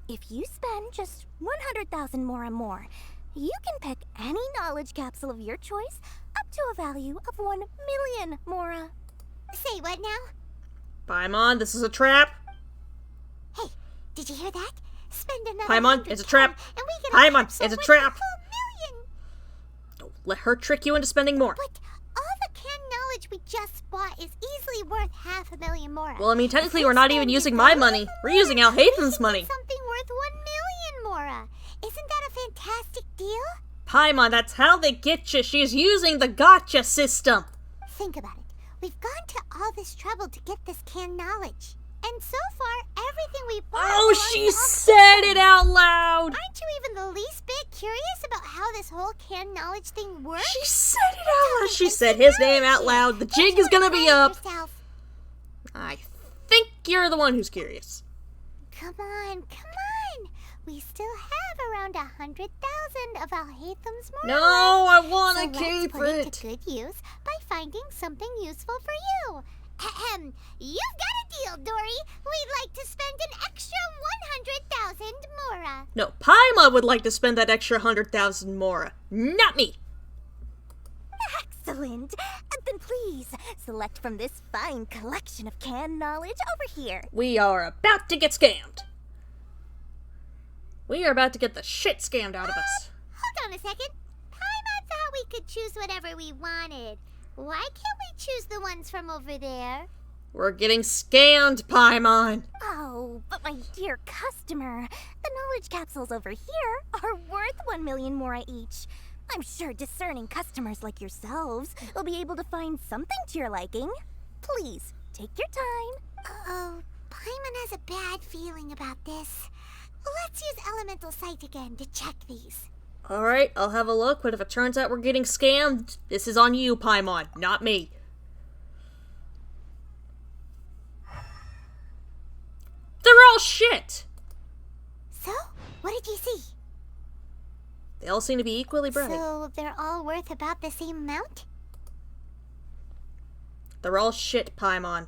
If you spend just 100,000 Mora more, you can pick any knowledge capsule of your choice up to a value of 1 million Mora. Say what now? Paimon, this is a trap. Hey, did you hear that? Spend another Paimon, 100 it's a trap. and we get Paimon, capsule it's a worth trap. $1 million. Don't let her trick you into spending more. But all the canned knowledge we just bought is easily worth $500,000 Mora. Well, I mean, technically If we're we not even spend using just my a money. little We're more, using we Alhaitham's can money. get something worth 1 million Mora. Isn't that a fantastic deal? Paimon, that's how they get you. She's using the gotcha system. Think about it. We've gone to all this trouble to get this canned knowledge. And so far, everything we bought Oh, belongs she to said it out loud. Aren't you even the least bit curious about how this whole canned knowledge thing works? She said it out loud. She said his name out loud. The jig is gonna be up. I think you're the one who's curious. Come on, come on. We still have around 100,000 of Alhaitham's Mora. No, I want So to let's keep put it it. to good use by finding something useful for you. Ahem. You've got a deal, Dory. We'd like to spend an extra 100,000 Mora. No, Paimon would like to spend that extra 100,000 Mora. Not me. Excellent. Then please, select from this fine collection of canned knowledge over here. We are about to get scammed. We are about to get the shit scammed out of us. Hold on a second. Paimon thought we could choose whatever we wanted. Why can't we choose the ones from over there? We're getting scammed, Paimon. Oh, but my dear customer, the knowledge capsules over here are worth 1 million mora each. I'm sure discerning customers like yourselves will be able to find something to your liking. Please, take your time. Uh-oh, Paimon has a bad feeling about this. Let's use Elemental Sight again to check these. Alright, I'll have a look, but if it turns out we're getting scammed, this is on you, Paimon, not me. They're all shit! So, what did you see? They all seem to be equally bright. So, they're all worth about the same amount? They're all shit, Paimon.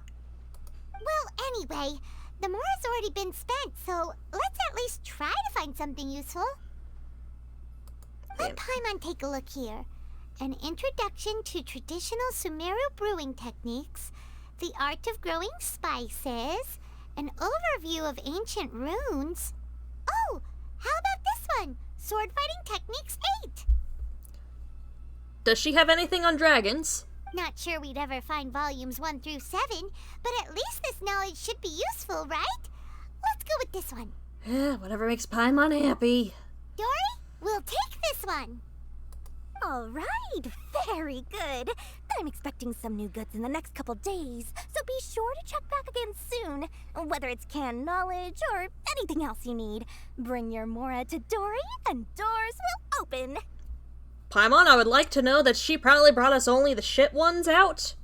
Well, anyway, the mora's already been spent, so let's at least try to find something useful. Let Paimon take a look here. An introduction to traditional Sumeru brewing techniques, the art of growing spices, an overview of ancient runes. Oh, how about this one? Sword Fighting Techniques 8. Does she have anything on dragons? Not sure we'd ever find volumes 1 through 7, but at least this knowledge should be useful, right? Let's go with this one. Yeah, whatever makes Paimon happy. Dory, we'll take this one. All right, very good. I'm expecting some new goods in the next couple days, so be sure to check back again soon. Whether it's canned knowledge or anything else you need, bring your mora to Dory and doors will open. Paimon, I would like to know that she probably brought us only the shit ones out.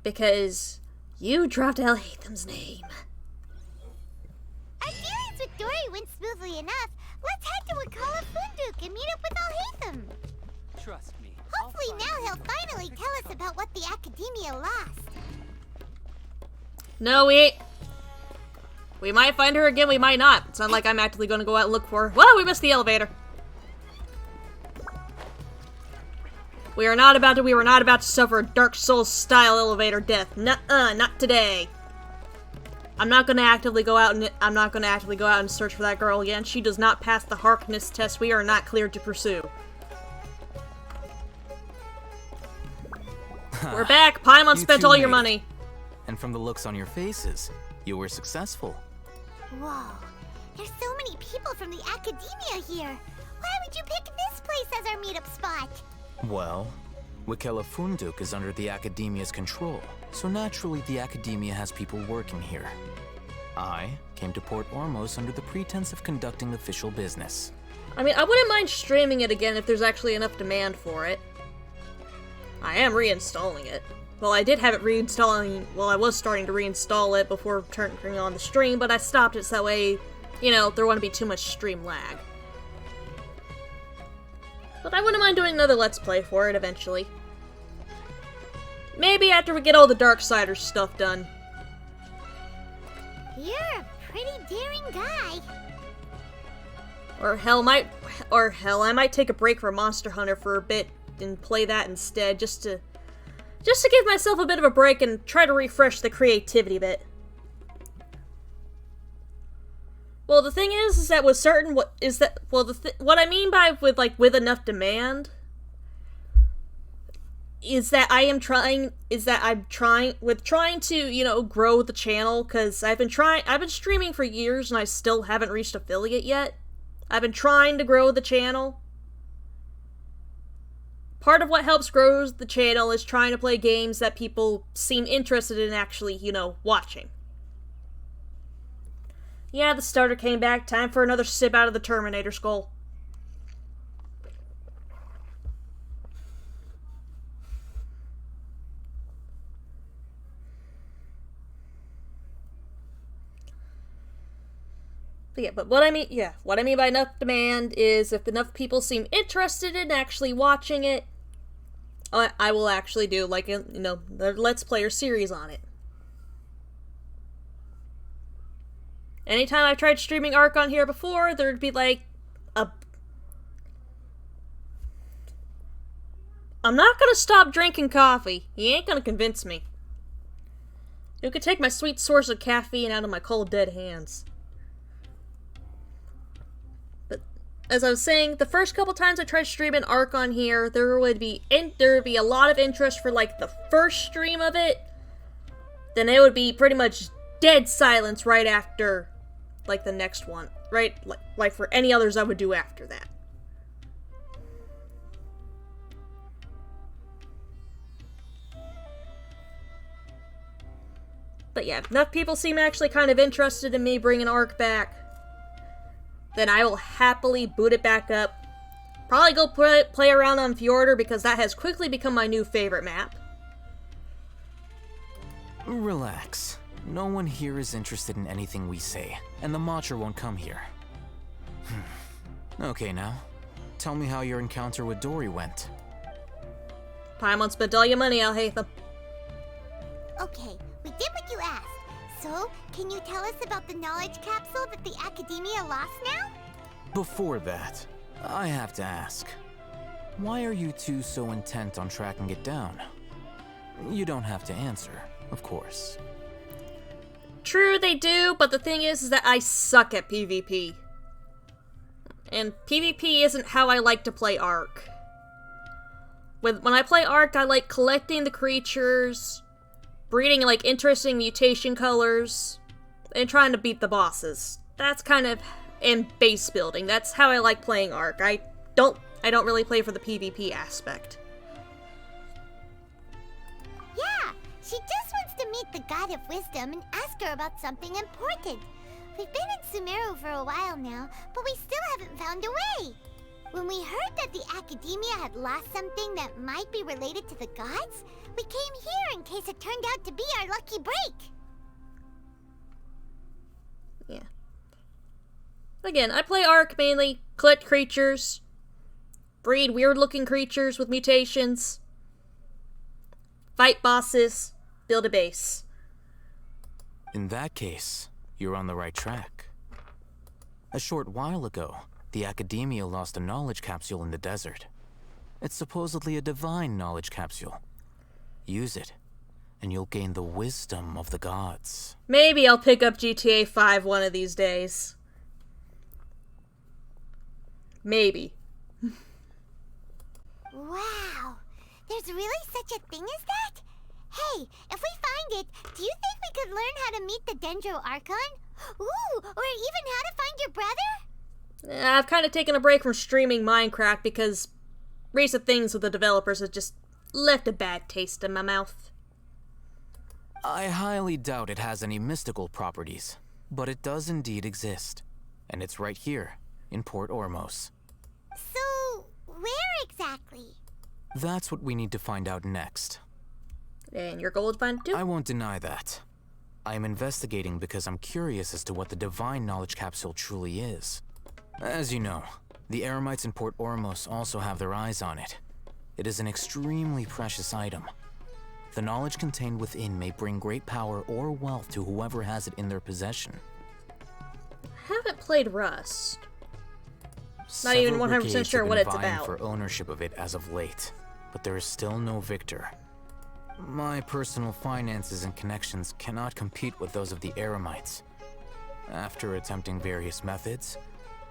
Because you dropped Alhatham's name. Our dealings with Dory went smoothly enough. Let's head to Wakala Funduk and meet up with Alhatham. Trust me. Hopefully now he'll finally tell us about what the Academia lost. No, we might find her again, we might not. It's not like I'm actively going to go out and look for her. Well, we missed the elevator. We were not about to suffer a Dark Souls style elevator death. Nuh-uh, not today. I'm not gonna actively go out and search for that girl again. She does not pass the Harkness test. We are not cleared to pursue. We're back. Paimon spent all your money. And from the looks on your faces, you were successful. Whoa, there's so many people from the Academia here. Why would you pick this place as our meetup spot? Well, Wakela Funduk is under the Academia's control, so naturally the Academia has people working here. I came to Port Ormos under the pretense of conducting official business. I mean, I wouldn't mind streaming it again if there's actually enough demand for it. I am reinstalling it. Well, I did have it I was starting to reinstall it before turning on the stream, but I stopped it so that way, you know, there wouldn't be too much stream lag. But I wouldn't mind doing another Let's Play for it eventually. Maybe after we get all the Darksiders stuff done. You're a pretty daring guy. Or hell, I might take a break from Monster Hunter for a bit and play that instead, just to give myself a bit of a break and try to refresh the creativity a bit. Well, the thing is that with certain what I mean by with enough demand is that I'm trying to, you know, grow the channel, because I've been streaming for years and I still haven't reached affiliate yet. I've been trying to grow the channel. Part of what helps grow the channel is trying to play games that people seem interested in actually, you know, watching. Yeah, the starter came back. Time for another sip out of the Terminator skull. But what I mean by enough demand is if enough people seem interested in actually watching it, I will actually do, like, you know, the Let's Player series on it. Anytime I've tried streaming Ark on here before, there'd be, like, I'm not gonna stop drinking coffee. You ain't gonna convince me. You could take my sweet source of caffeine out of my cold, dead hands. But as I was saying, the first couple times I tried streaming Ark on here, there would be a lot of interest for like the first stream of it. Then it would be pretty much dead silence right after, like, the next one. Right? Like for any others I would do after that. But yeah, if enough people seem actually kind of interested in me bringing Ark back, then I will happily boot it back up. Probably go play around on Fjordur, because that has quickly become my new favorite map. Relax. No one here is interested in anything we say, and the Watcher won't come here. Okay now, tell me how your encounter with Dory went. Paimon won't spend all your money, Alhaitham. Okay, we did what you asked. So, can you tell us about the knowledge capsule that the Academia lost now? Before that, I have to ask. Why are you two so intent on tracking it down? You don't have to answer, of course. True, they do, but the thing is that I suck at PvP. And PvP isn't how I like to play Ark. When I play Ark, I like collecting the creatures, breeding like interesting mutation colors, and trying to beat the bosses. That's kind of, and base building. That's how I like playing Ark. I don't really play for the PvP aspect. Yeah, she just wants to meet the God of Wisdom and ask her about something important. We've been in Sumeru for a while now, but we still haven't found a way. When we heard that the Academia had lost something that might be related to the gods, we came here in case it turned out to be our lucky break. Yeah. Again, I play Ark mainly, collect creatures, breed weird-looking creatures with mutations, fight bosses, build a base. In that case, you're on the right track. A short while ago, the Academia lost a knowledge capsule in the desert. It's supposedly a divine knowledge capsule. Use it, and you'll gain the wisdom of the gods. Maybe I'll pick up GTA 5 one of these days. Maybe. Wow, there's really such a thing as that? Hey, if we find it, do you think we could learn how to meet the Dendro Archon? Ooh, or even how to find your brother? I've kind of taken a break from streaming Minecraft because recent things with the developers have just left a bad taste in my mouth. I highly doubt it has any mystical properties, but it does indeed exist. And it's right here, in Port Ormos. So, where exactly? That's what we need to find out next. And your goal is fine too? I won't deny that. I am investigating because I'm curious as to what the divine knowledge capsule truly is. As you know, the Eremites in Port Ormos also have their eyes on it. It is an extremely precious item. The knowledge contained within may bring great power or wealth to whoever has it in their possession. I haven't played Rust. Not even 100% sure what it's about. For ownership of it as of late, but there is still no victor. My personal finances and connections cannot compete with those of the Eremites. After attempting various methods,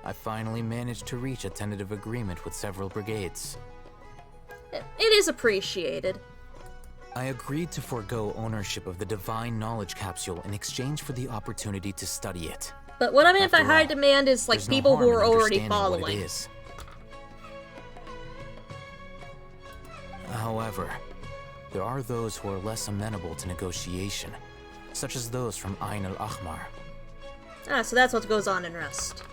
I finally managed to reach a tentative agreement with several brigades. It is appreciated. I agreed to forego ownership of the divine knowledge capsule in exchange for the opportunity to study it. But what I meant by After high all, demand is like there's no people who harm are in already understanding what following. it is. However, there are those who are less amenable to negotiation, such as those from Ain al-Ahmar. Ah, so that's what goes on in Rust.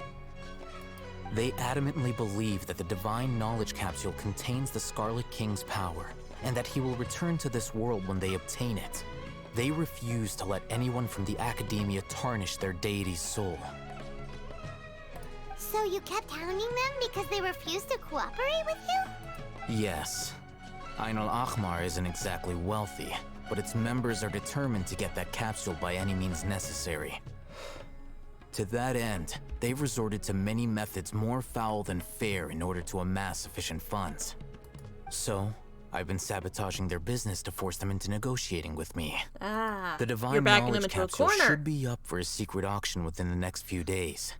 They adamantly believe that the divine knowledge capsule contains the Scarlet King's power, and that he will return to this world when they obtain it. They refuse to let anyone from the Academia tarnish their deity's soul. So you kept hounding them because they refused to cooperate with you? Yes. Ain al-Ahmar isn't exactly wealthy, but its members are determined to get that capsule by any means necessary. To that end, they've resorted to many methods more foul than fair in order to amass sufficient funds. So, I've been sabotaging their business to force them into negotiating with me. Ah, The you're Divine backing them Knowledge into a Capsule corner. should be up for a secret auction within the next few days.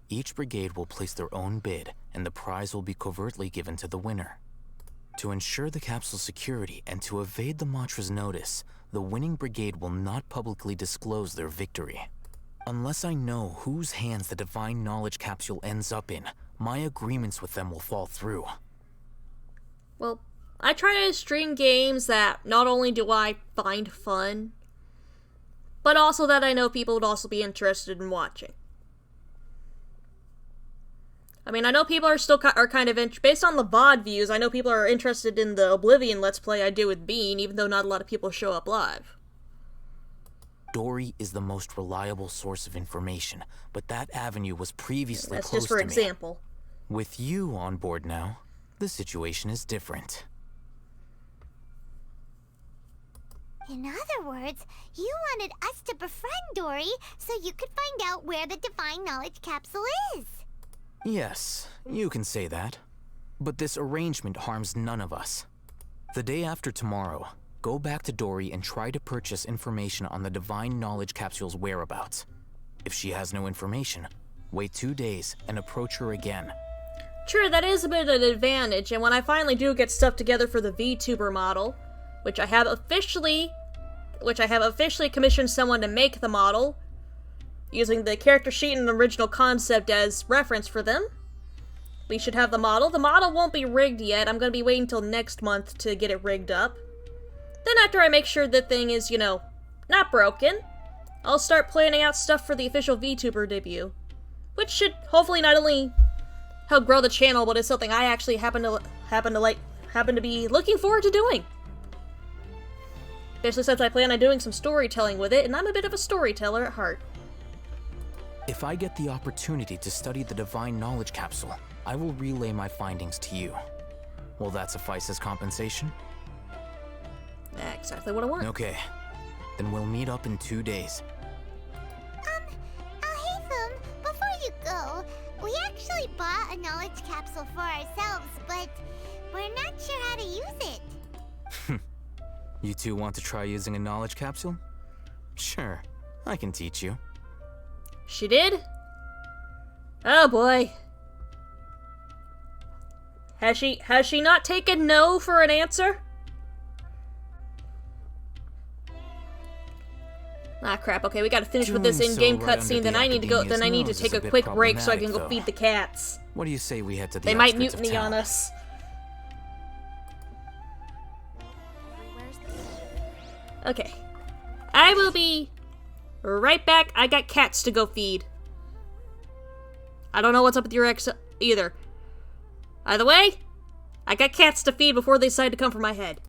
Each brigade will place their own bid, and the prize will be covertly given to the winner. To ensure the capsule's security and to evade the Matra's notice, the winning brigade will not publicly disclose their victory. Unless I know whose hands the Divine Knowledge Capsule ends up in, my agreements with them will fall through. Well, I try to stream games that not only do I find fun, but also that I know people would also be interested in watching. I mean, I know people are kind of based on the VOD views. I know people are interested in the Oblivion Let's Play I do with Bean, even though not a lot of people show up live. Dory is the most reliable source of information, but that avenue was previously That's closed just for to me. example. With you on board now, the situation is different. In other words, you wanted us to befriend Dory so you could find out where the Divine Knowledge Capsule is. Yes, you can say that. But this arrangement harms none of us. The day after tomorrow, go back to Dory and try to purchase information on the Divine Knowledge Capsule's whereabouts. If she has no information, wait 2 days and approach her again. True, that is a bit of an advantage, and when I finally do get stuff together for the VTuber model, which I have officially commissioned someone to make the model, using the character sheet and original concept as reference for them. We should have the model. The model won't be rigged yet. I'm going to be waiting until next month to get it rigged up. Then after I make sure the thing is, not broken, I'll start planning out stuff for the official VTuber debut. Which should hopefully not only help grow the channel, but it's something I actually happen to be looking forward to doing. Especially since I plan on doing some storytelling with it, and I'm a bit of a storyteller at heart. If I get the opportunity to study the Divine Knowledge Capsule, I will relay my findings to you. Will that suffice as compensation? Exactly what I want. Okay. Then we'll meet up in 2 days. Alhaitham, before you go, we actually bought a knowledge capsule for ourselves, but we're not sure how to use it. You two want to try using a knowledge capsule? Sure, I can teach you. She did? Oh boy. Has she not taken no for an answer? Ah crap, okay, we gotta finish with this Doing in-game so right cutscene, under then the I need to go Academia's then I need to nose take is a a bit quick break so I can problematic, go though. feed the cats. What do you say we head to the They might outskirts of mutiny on town? us. Okay. I will be right back. I got cats to go feed. I don't know what's up with your ex either. Either way, I got cats to feed before they decide to come for my head.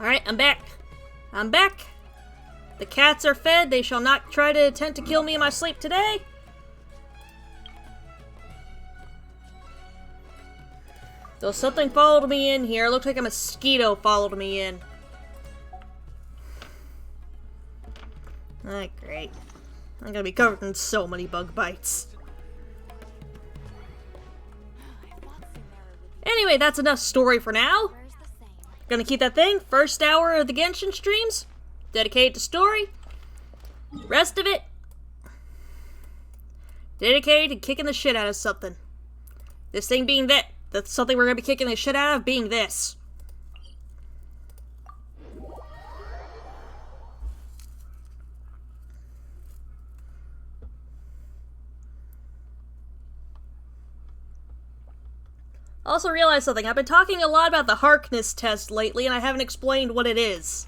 Alright, I'm back. I'm back. The cats are fed. They shall not try to attempt to kill me in my sleep today. Though something followed me in here. It looked like a mosquito followed me in. Alright, great. I'm gonna be covered in so many bug bites. Anyway, that's enough story for now. Gonna keep that thing. First hour of the Genshin streams, dedicated to story. Rest of it, dedicated to kicking the shit out of something. This thing being that. That's something we're gonna be kicking the shit out of being this. Also realized something. I've been talking a lot about the Harkness test lately, and I haven't explained what it is.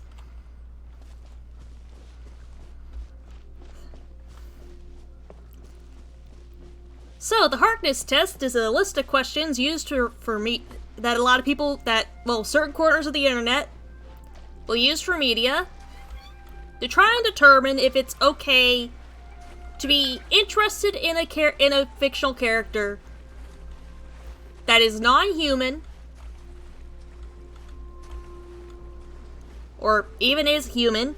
So, the Harkness test is a list of questions used for me that a lot of people certain corners of the internet will use for media to try and determine if it's okay to be interested in a fictional character that is non-human, or even is human,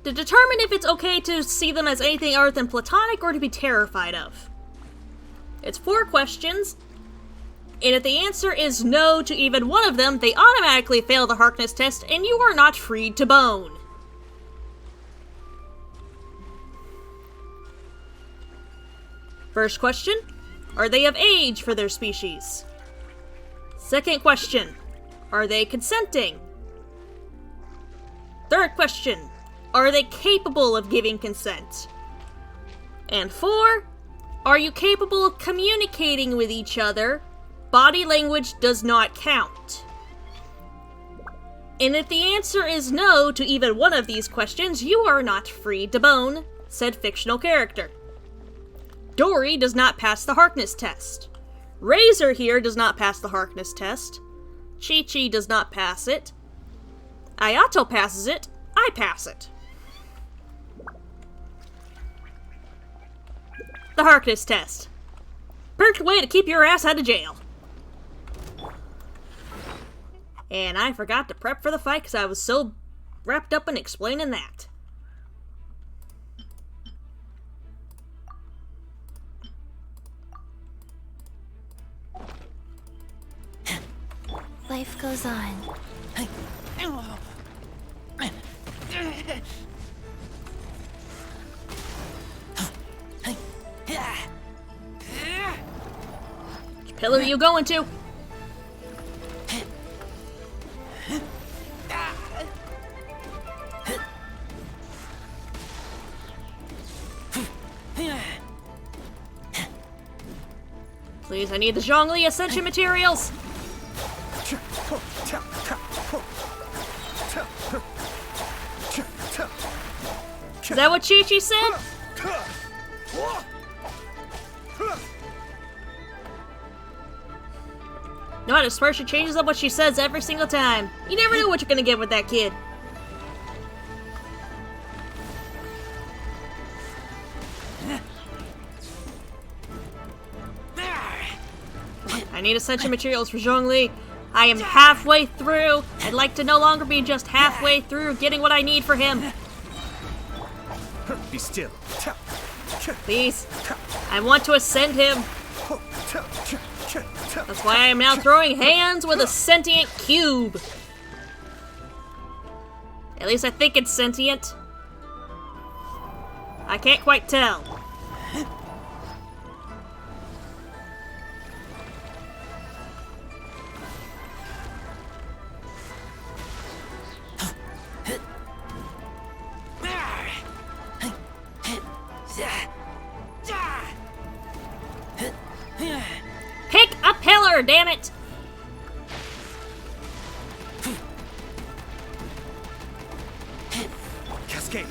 to determine if it's okay to see them as anything other than platonic or to be terrified of. It's 4 questions, and if the answer is no to even one of them, they automatically fail the Harkness test, and you are not freed to bone. First question, are they of age for their species? Second question, are they consenting? Third question, are they capable of giving consent? And 4, are you capable of communicating with each other? Body language does not count. And if the answer is no to even one of these questions, you are not free to bone, said fictional character. Dory does not pass the Harkness test. Razor here does not pass the Harkness test. Chi-Chi does not pass it. Ayato passes it. I pass it. The Harkness test. Perfect way to keep your ass out of jail. And I forgot to prep for the fight because I was so wrapped up in explaining that. Life goes on. Which pillar are you going to? Please, I need the Zhongli Ascension materials! Is that what Chi-Chi said? No, I swear she changes up what she says every single time. You never know what you're gonna get with that kid. I need Ascension materials for Zhongli. I am halfway through. I'd like to no longer be just halfway through getting what I need for him. Be still. Please. I want to ascend him. That's why I am now throwing hands with a sentient cube. At least I think it's sentient. I can't quite tell. Pick a pillar, damn it! Cascade.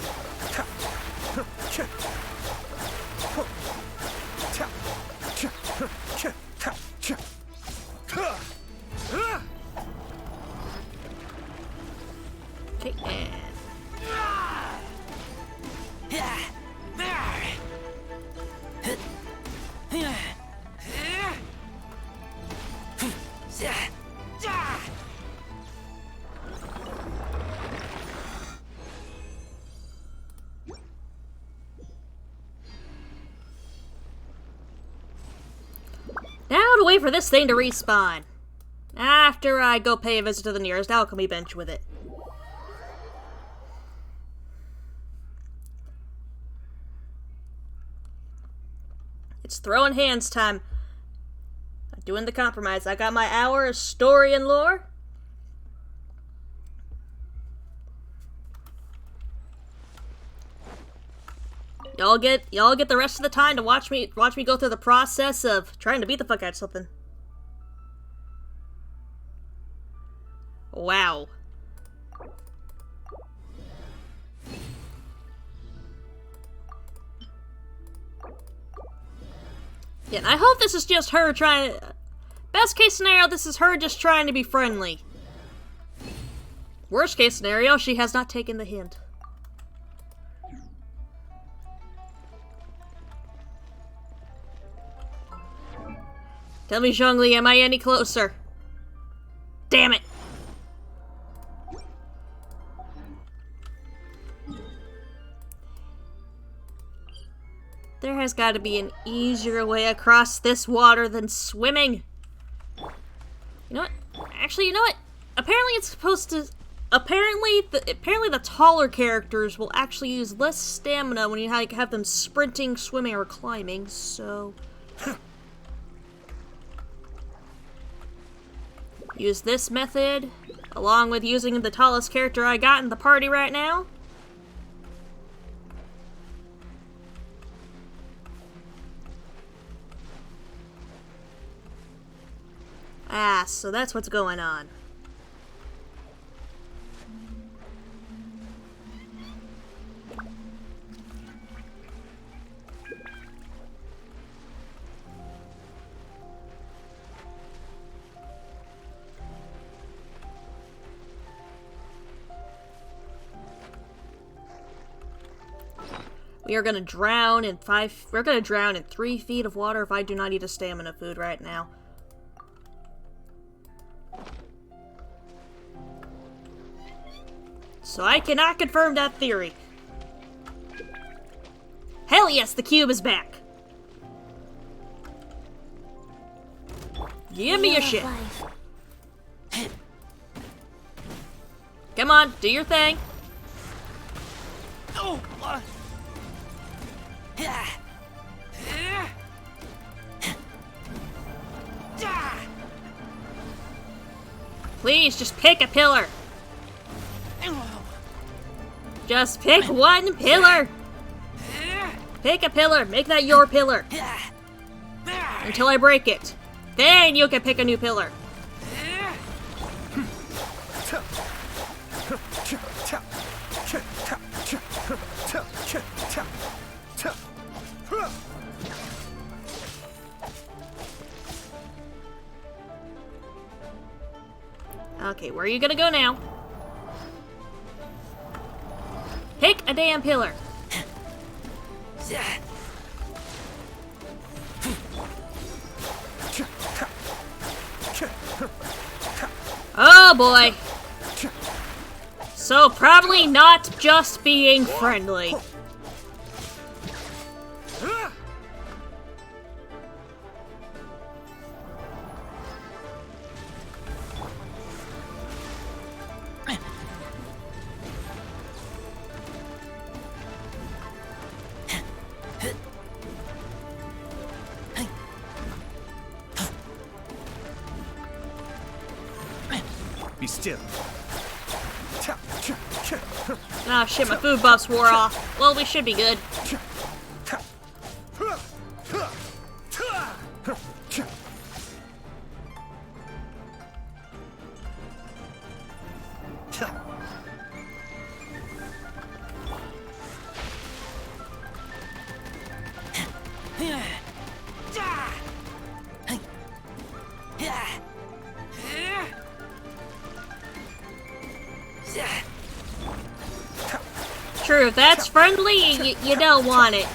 Okay, and... Now to wait for this thing to respawn. After I go pay a visit to the nearest alchemy bench with it. It's throwing hands time. I'm doing the compromise. I got my hour of story and lore. Y'all get the rest of the time to watch me go through the process of trying to beat the fuck out of something. Wow. Yeah, and I hope this is just her trying to... Best case scenario, this is her just trying to be friendly. Worst case scenario, she has not taken the hint. Tell me, Zhongli, am I any closer? Damn it! There has got to be an easier way across this water than swimming. You know what? Actually, you know what? Apparently it's supposed to... Apparently the taller characters will actually use less stamina when you have them sprinting, swimming, or climbing, so... Use this method, along with using the tallest character I got in the party right now. Ah, so that's what's going on. We are gonna drown in 3 feet of water if I do not eat a stamina food right now. So I cannot confirm that theory. Hell yes, the cube is back. Give me your shit. Come on, do your thing. Oh, Please, just pick a pillar. Just pick one pillar. Pick a pillar. Make that your pillar. Until I break it. Then you can pick a new pillar. Okay, where are you gonna go now? Pick a damn pillar. Oh boy. So probably not just being friendly. Be still. Ah, shit, my food buffs wore off. Well, we should be good. True, if that's friendly, you don't want it.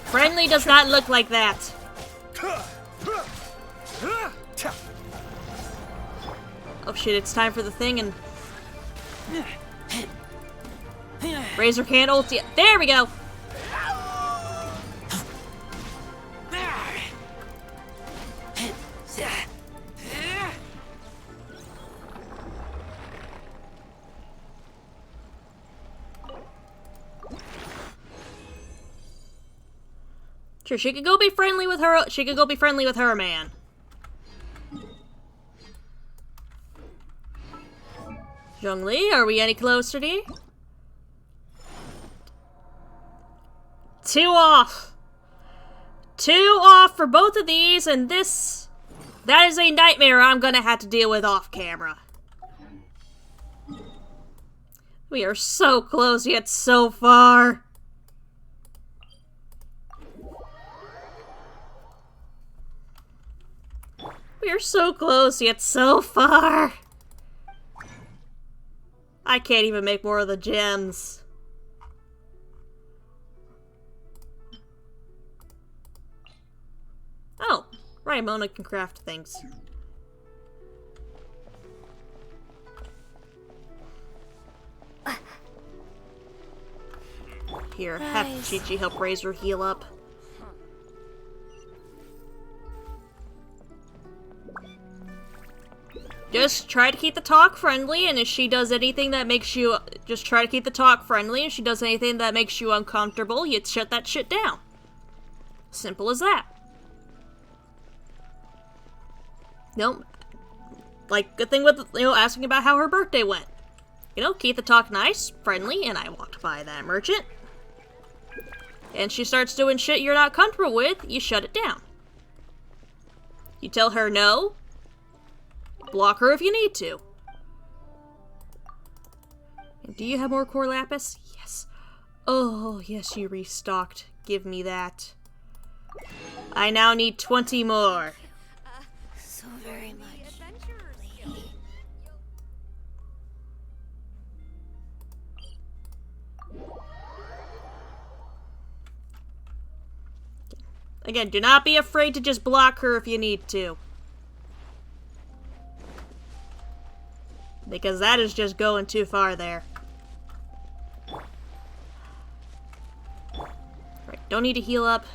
Friendly does not look like that. Oh shit, it's time for the thing and... Razor can't ult yet. There we go! Sure, she could go be friendly with her. She could go be friendly with her man. Zhongli, are we any closer to you? 2 off. 2 off for both of these, and this... That is a nightmare I'm gonna have to deal with off camera. We are so close, yet so far. We are so close, yet so far. I can't even make more of the gems. Oh, right, Mona can craft things. Here, have Chi-Chi help Razor heal up. Just try to keep the talk friendly, and if she does anything that makes you... Just try to keep the talk friendly, if she does anything that makes you uncomfortable, you shut that shit down. Simple as that. Nope. Like, good thing with, asking about how her birthday went. Keep the talk nice, friendly, and I walked by that merchant. And she starts doing shit you're not comfortable with, you shut it down. You tell her no. Block her if you need to. And do you have more core lapis? Yes. Oh, yes, you restocked. Give me that. I now need 20 more. So very much. Again, do not be afraid to just block her if you need to. Because that is just going too far there. Right, don't need to heal up.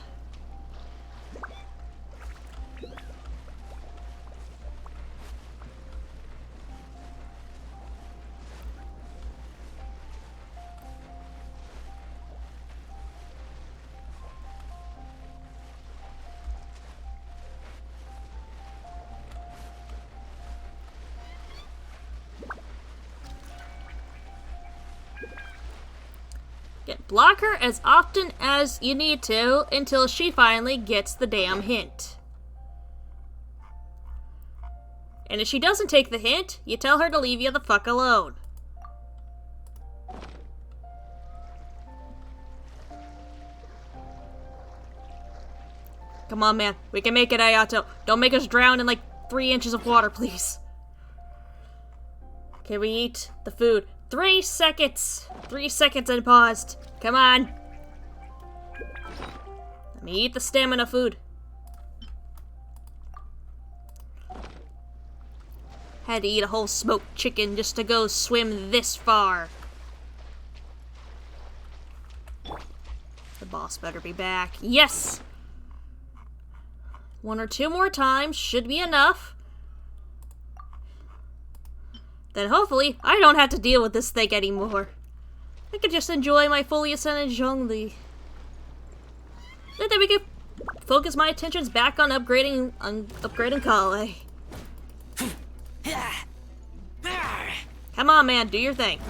Block her as often as you need to until she finally gets the damn hint. And if she doesn't take the hint, you tell her to leave you the fuck alone. Come on, man. We can make it, Ayato. Don't make us drown in like 3 inches of water, please. Can we eat the food? 3 seconds! 3 seconds and paused. Come on. Let me eat the stamina food. Had to eat a whole smoked chicken just to go swim this far. The boss better be back. Yes! 1 or 2 more times should be enough. Then hopefully I don't have to deal with this thing anymore. I could just enjoy my fully ascended Zhongli. And then we can focus my attentions back on upgrading Kale. Come on, man, do your thing.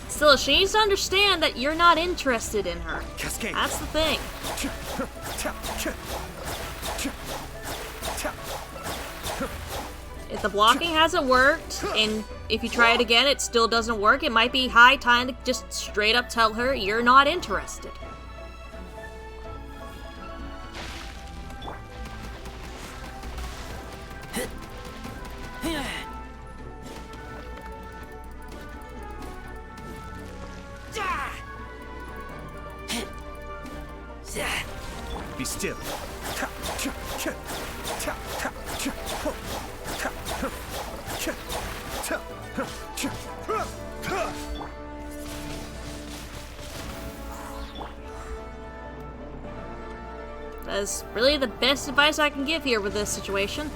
Still Well, she needs to understand that you're not interested in her. Cascade. That's the thing. If the blocking hasn't worked, and if you try it again, it still doesn't work, it might be high time to just straight up tell her you're not interested. Be still. That's really the best advice I can give here with this situation.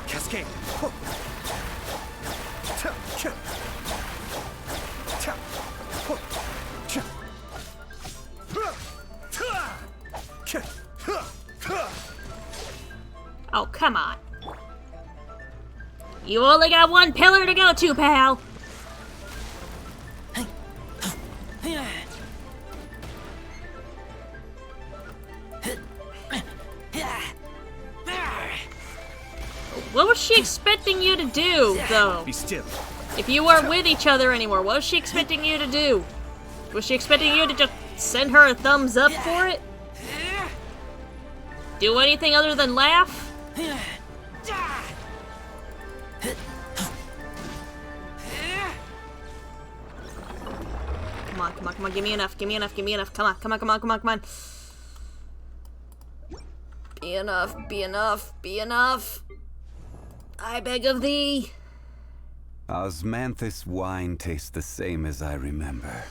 Cascade. Oh, come on. You only got one pillar to go to, pal. What was she expecting you to do, though? Be still. If you weren't with each other anymore, what was she expecting you to do? Was she expecting you to just send her a thumbs up for it? Do anything other than laugh? Come on, come on, come on, give me enough, give me enough, give me enough. Come on, come on, come on, come on, come on. Be enough, be enough, be enough. I beg of thee. Osmanthus wine tastes the same as I remember.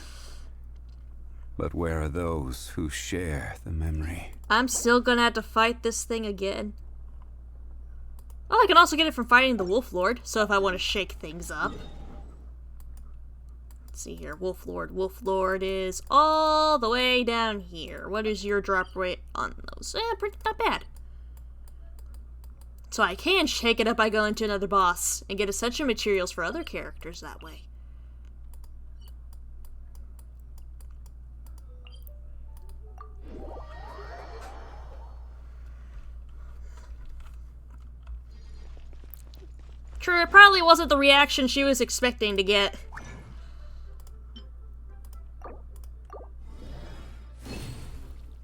But where are those who share the memory? I'm still gonna have to fight this thing again. Well, I can also get it from fighting the Wolf Lord, so if I want to shake things up. Let's see here, Wolf Lord. Wolf Lord is all the way down here. What is your drop rate on those? Not bad. So I can shake it up by going to another boss and get essential materials for other characters that way. True, it probably wasn't the reaction she was expecting to get.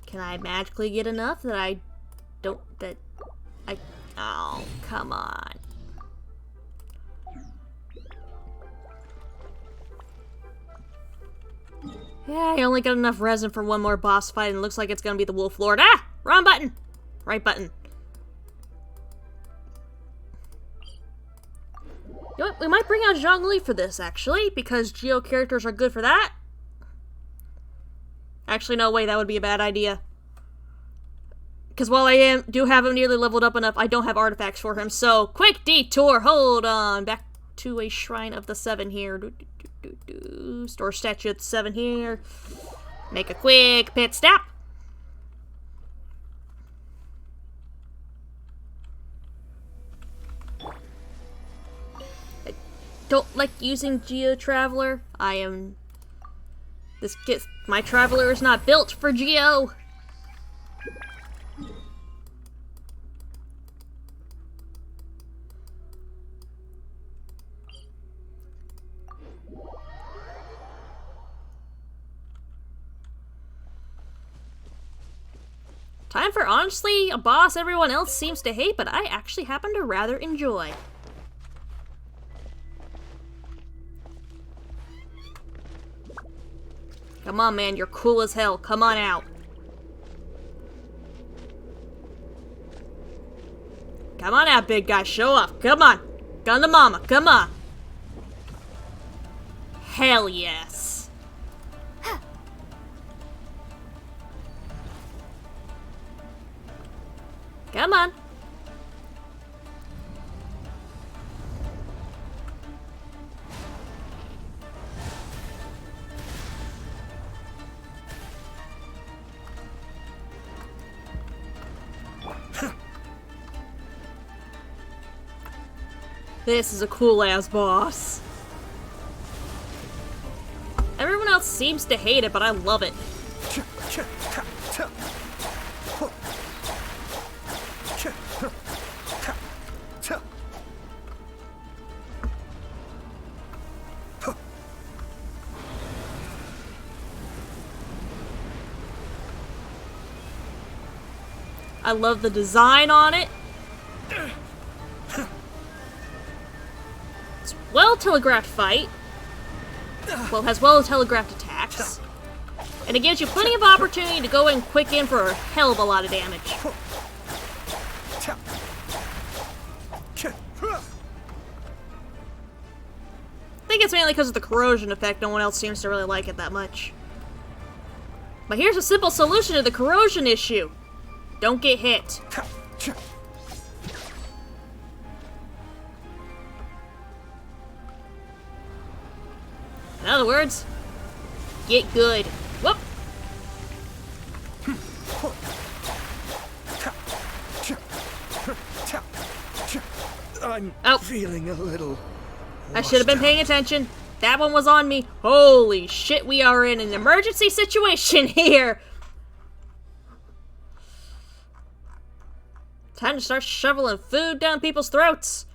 Can I magically get enough that I don't... Oh, come on. Yeah, I only got enough resin for one more boss fight, and it looks like it's gonna be the Wolf Lord. Ah! Wrong button! Right button. You know what? We might bring out Zhongli for this, actually, because Geo characters are good for that. Actually, no, wait, that would be a bad idea. Because while I do have him nearly leveled up enough, I don't have artifacts for him. So, quick detour, hold on. Back to a Shrine of the Seven here. Store statue at the 7 here. Make a quick pit stop. I don't like using Geo Traveler. My Traveler is not built for Geo. Time for, honestly, a boss everyone else seems to hate, but I actually happen to rather enjoy. Come on, man, you're cool as hell. Come on out. Come on out, big guy. Show off. Come on. Gun to mama. Come on. Hell yes. Come on. This is a cool-ass boss. Everyone else seems to hate it, but I love it. I love the design on it. It's a well-telegraphed fight. Well, has well-telegraphed attacks. And it gives you plenty of opportunity to go in quick in for a hell of a lot of damage. I think it's mainly because of the corrosion effect. No one else seems to really like it that much. But here's a simple solution to the corrosion issue. Don't get hit. In other words, get good. Whoop! I'm feeling a little... I should have been paying attention. That one was on me. Holy shit, we are in an emergency situation here. Time to start shoveling food down people's throats.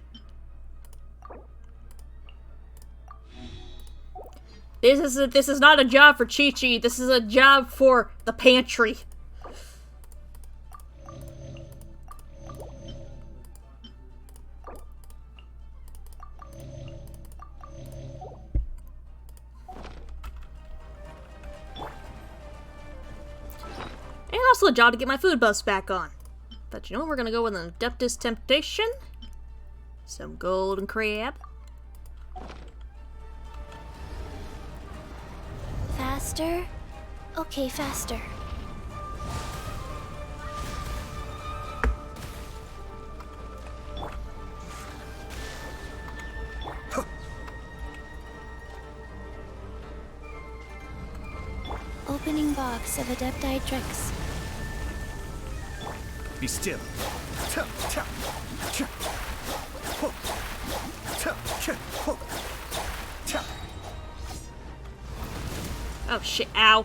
This is not a job for Chi-Chi. This is a job for the pantry. And also a job to get my food buzz back on. But you know what? We're gonna go with an Adeptus Temptation. Some golden crab. Faster? Okay, faster. Opening box of Adepti tricks. Be still. Oh shit, ow.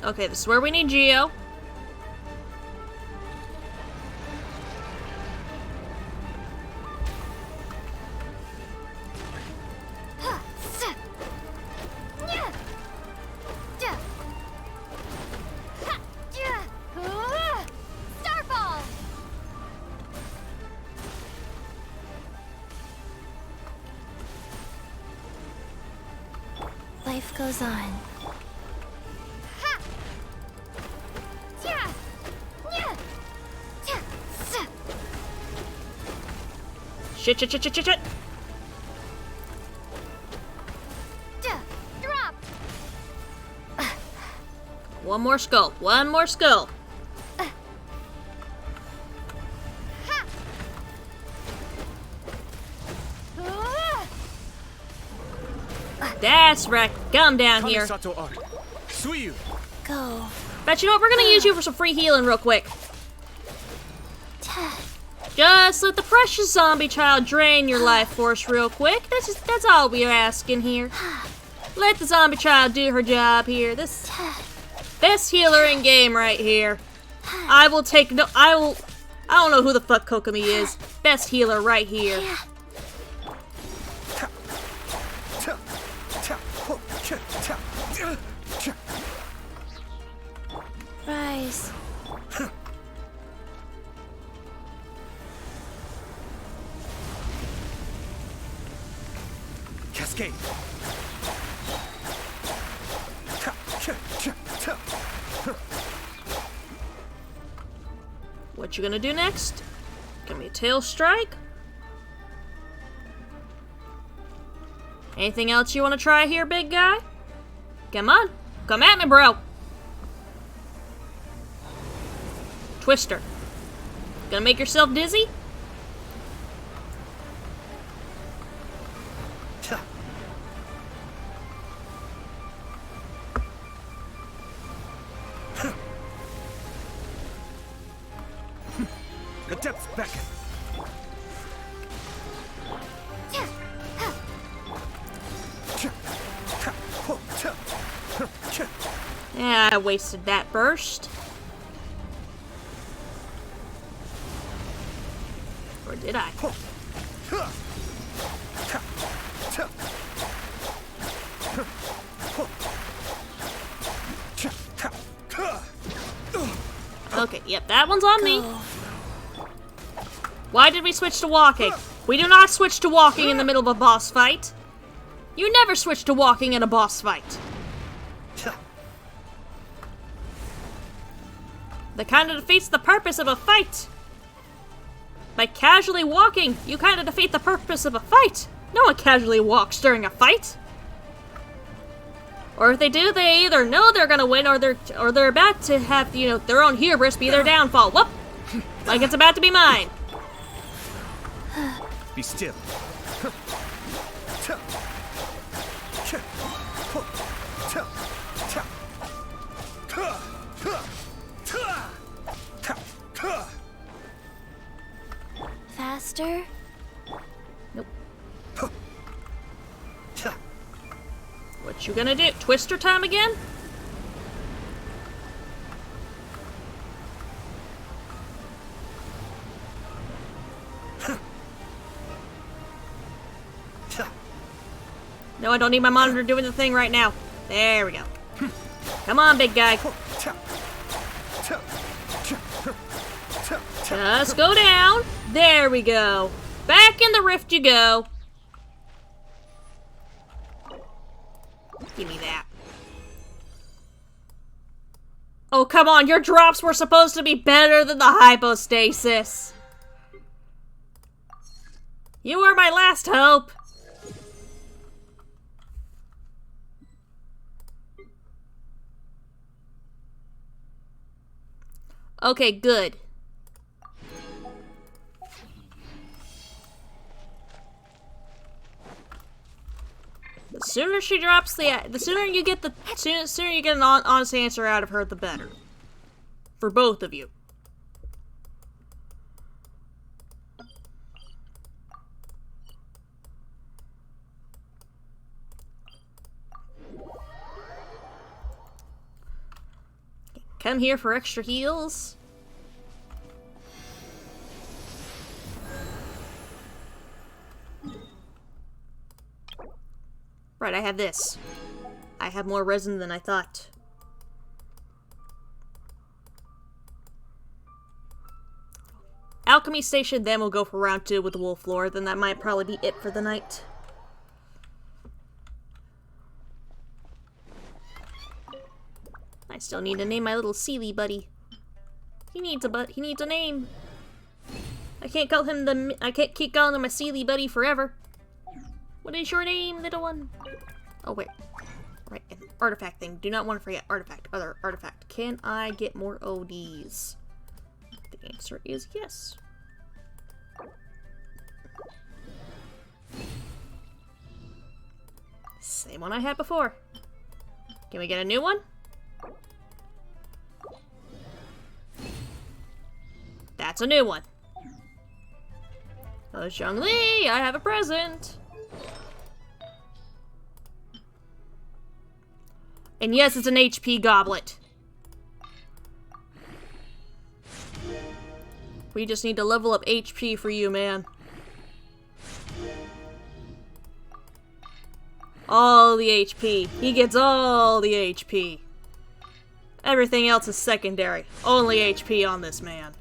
Okay, this is where we need Geo. Life goes on. Shit. Drop. One more skull. That's right. Come down here. Go. Bet you know what? We're gonna use you for some free healing real quick. Just let the precious zombie child drain your life force real quick. That's all we're asking here. Let the zombie child do her job here. This best healer in game right here. I don't know who the fuck Kokomi is. Best healer right here. Rise. Cascade. What you gonna do next? Give me a tail strike? Anything else you want to try here, big guy? Come on. Come at me, bro. Twister. Gonna make yourself dizzy? Depths beckon. Yeah, I wasted that burst. Or did I? Okay, yep, that one's on me. Why did we switch to walking? We do not switch to walking in the middle of a boss fight. You never switch to walking in a boss fight. That kind of defeats the purpose of a fight. By casually walking, you kind of defeat the purpose of a fight. No one casually walks during a fight. Or if they do, they either know they're gonna win, or they're about to have, you know, their own hubris be their downfall. Whoop! Like it's about to be mine. Be still. Faster? Nope. What you gonna do? Twister time again? No, I don't need my monitor doing the thing right now. There we go. Come on, big guy. Just go down. There we go. Back in the rift you go. Give me that. Oh, come on. Your drops were supposed to be better than the hypostasis. You were my last hope. Okay, good. The sooner she drops the sooner you get an honest answer out of her, the better. For both of you. Come here for extra heals. Right, I have this. I have more resin than I thought. Alchemy station, then we'll go for round 2 with the wolf lore. Then that might probably be it for the night. I still need to name my little Sealy buddy. He needs a name. I can't keep calling him my Sealy buddy forever. What is your name, little one? Oh wait. Right, an artifact thing. Do not want to forget artifact. Other artifact. Can I get more ODs? The answer is yes. Same one I had before. Can we get a new one? That's a new one. Oh, Zhongli, I have a present. And yes, it's an HP goblet. We just need to level up HP for you, man. All the HP. He gets all the HP. Everything else is secondary. Only HP on this man.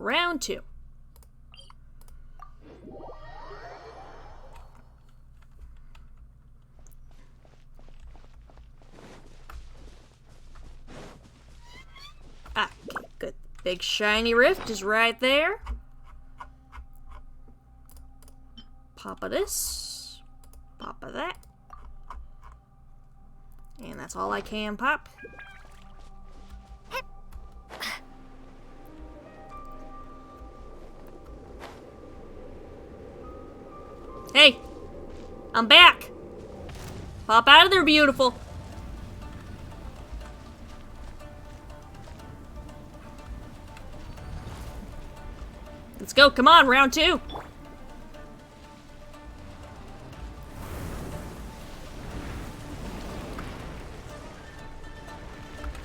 Round 2. Ah, okay, good. Big shiny rift is right there. Pop of this. Pop of that. And that's all I can pop. Hey, I'm back. Pop out of there, beautiful. Let's go, come on, round 2.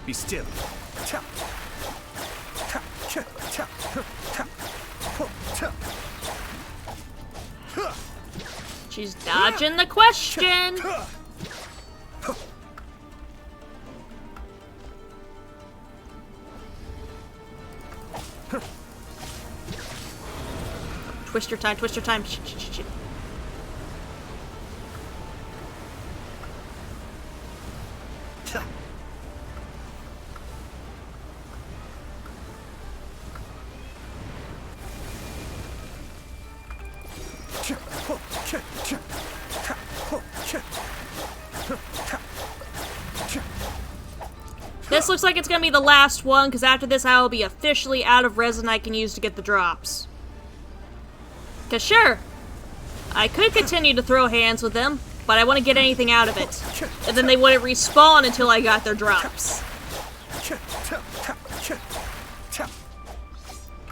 Be still. She's dodging the question. Twister time, twister time. Shit. This looks like it's gonna be the last one, because after this I will be officially out of resin I can use to get the drops. Because sure, I could continue to throw hands with them, but I want to get anything out of it. And then they wouldn't respawn until I got their drops.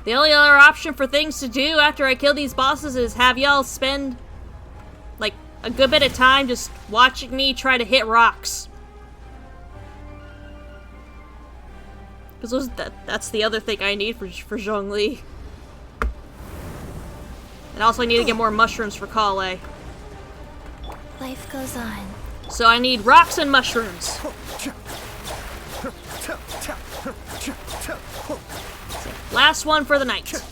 The only other option for things to do after I kill these bosses is have y'all spend, like, a good bit of time just watching me try to hit rocks. Because that's the other thing I need for Zhongli. And also I need to get more mushrooms for Kale. Life goes on. So I need rocks and mushrooms. Last one for the night.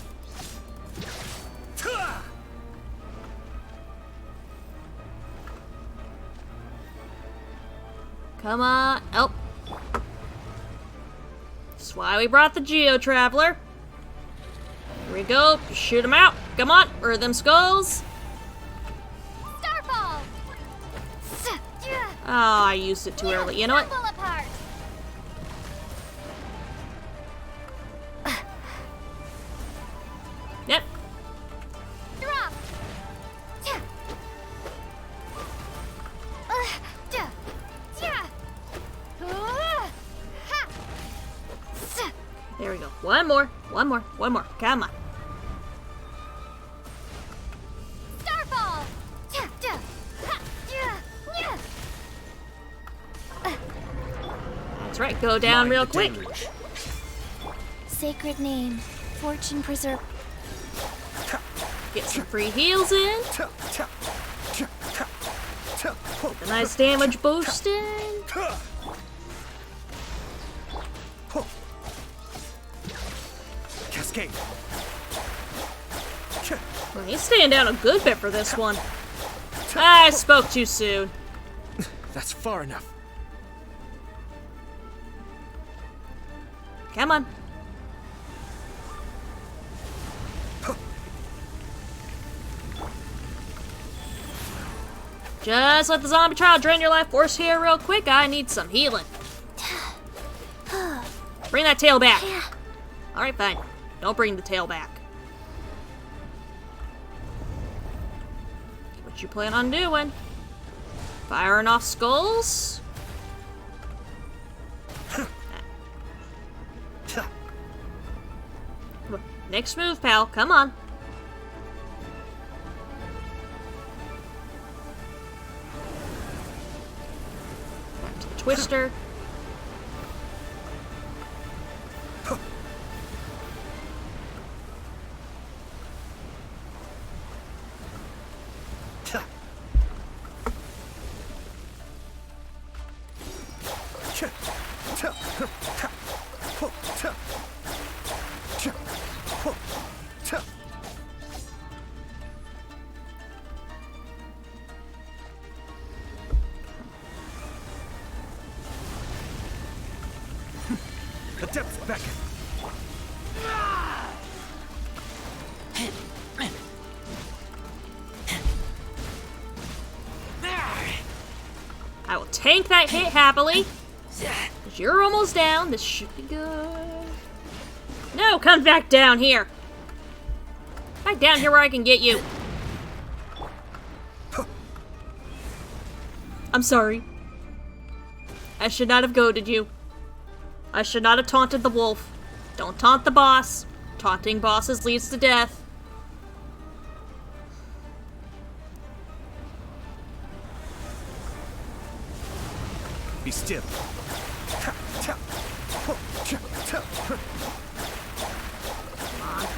Come on. Oh. That's why we brought the Geo Traveler. Here we go. Shoot them out. Come on. Where are them skulls? Starfall! Oh, I used it too early. You know what? Apart. Yep. Drop! There we go. One more. One more. One more. Come on. Starfall! That's right. Go down real quick. Sacred name, fortune preserve. Get some free heals in. Get the nice damage boosting. Cascade. Well, he's staying down a good bit for this one. I spoke too soon. That's far enough. Come on. Just let the zombie child drain your life force here real quick. I need some healing. Bring that tail back. Alright, fine. Don't bring the tail back. What you plan on doing? Firing off skulls? Next move, pal. Come on. Back to the twister. The depths beckon. I will tank that hit happily. Because you're almost down. This should be good. No, come back down here. Back down here where I can get you. I'm sorry. I should not have goaded you. I should not have taunted the wolf. Don't taunt the boss. Taunting bosses leads to death. Be still. Come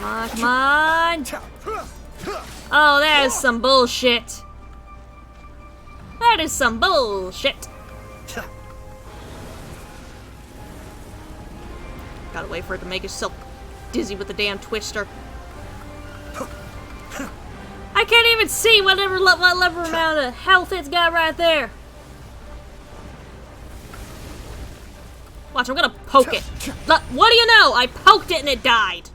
on, come on. Oh, that is some bullshit. That is some bullshit. Gotta wait for it to make itself dizzy with the damn twister. I can't even see whatever amount of health it's got right there. Watch, I'm gonna poke it. Look, what do you know? I poked it and it died.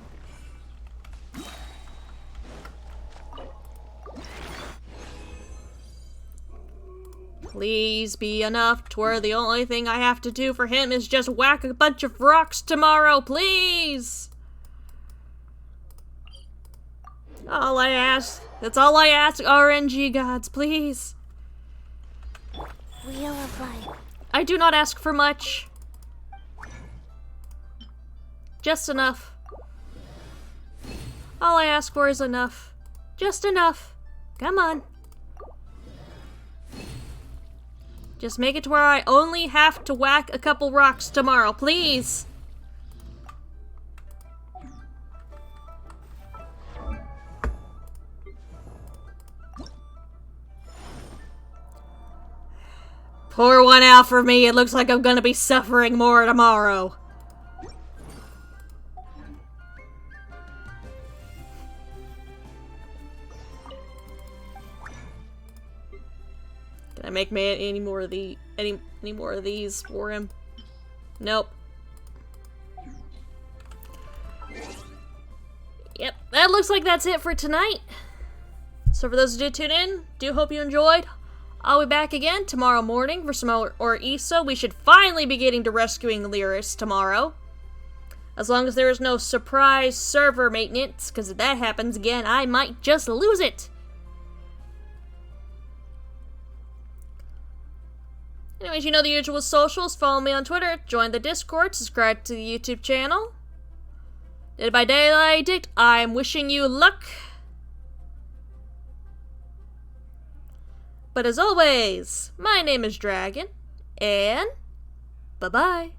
Please be enough to where the only thing I have to do for him is just whack a bunch of rocks tomorrow, please! All I ask. That's all I ask, RNG gods, please. Wheel of Life. I do not ask for much. Just enough. All I ask for is enough. Just enough. Come on. Just make it to where I only have to whack a couple rocks tomorrow, please. Pour one out for me. It looks like I'm gonna be suffering more tomorrow. Can I make any more of these for him? Nope. Yep, that looks like that's it for tonight. So for those who did tune in, do hope you enjoyed. I'll be back again tomorrow morning for some or ESO. We should finally be getting to rescuing Lyris tomorrow. As long as there is no surprise server maintenance, because if that happens again, I might just lose it. Anyways, you know the usual socials. Follow me on Twitter, join the Discord, subscribe to the YouTube channel. Dead by Daylight Dict, I'm wishing you luck. But as always, my name is Dragon, and bye-bye.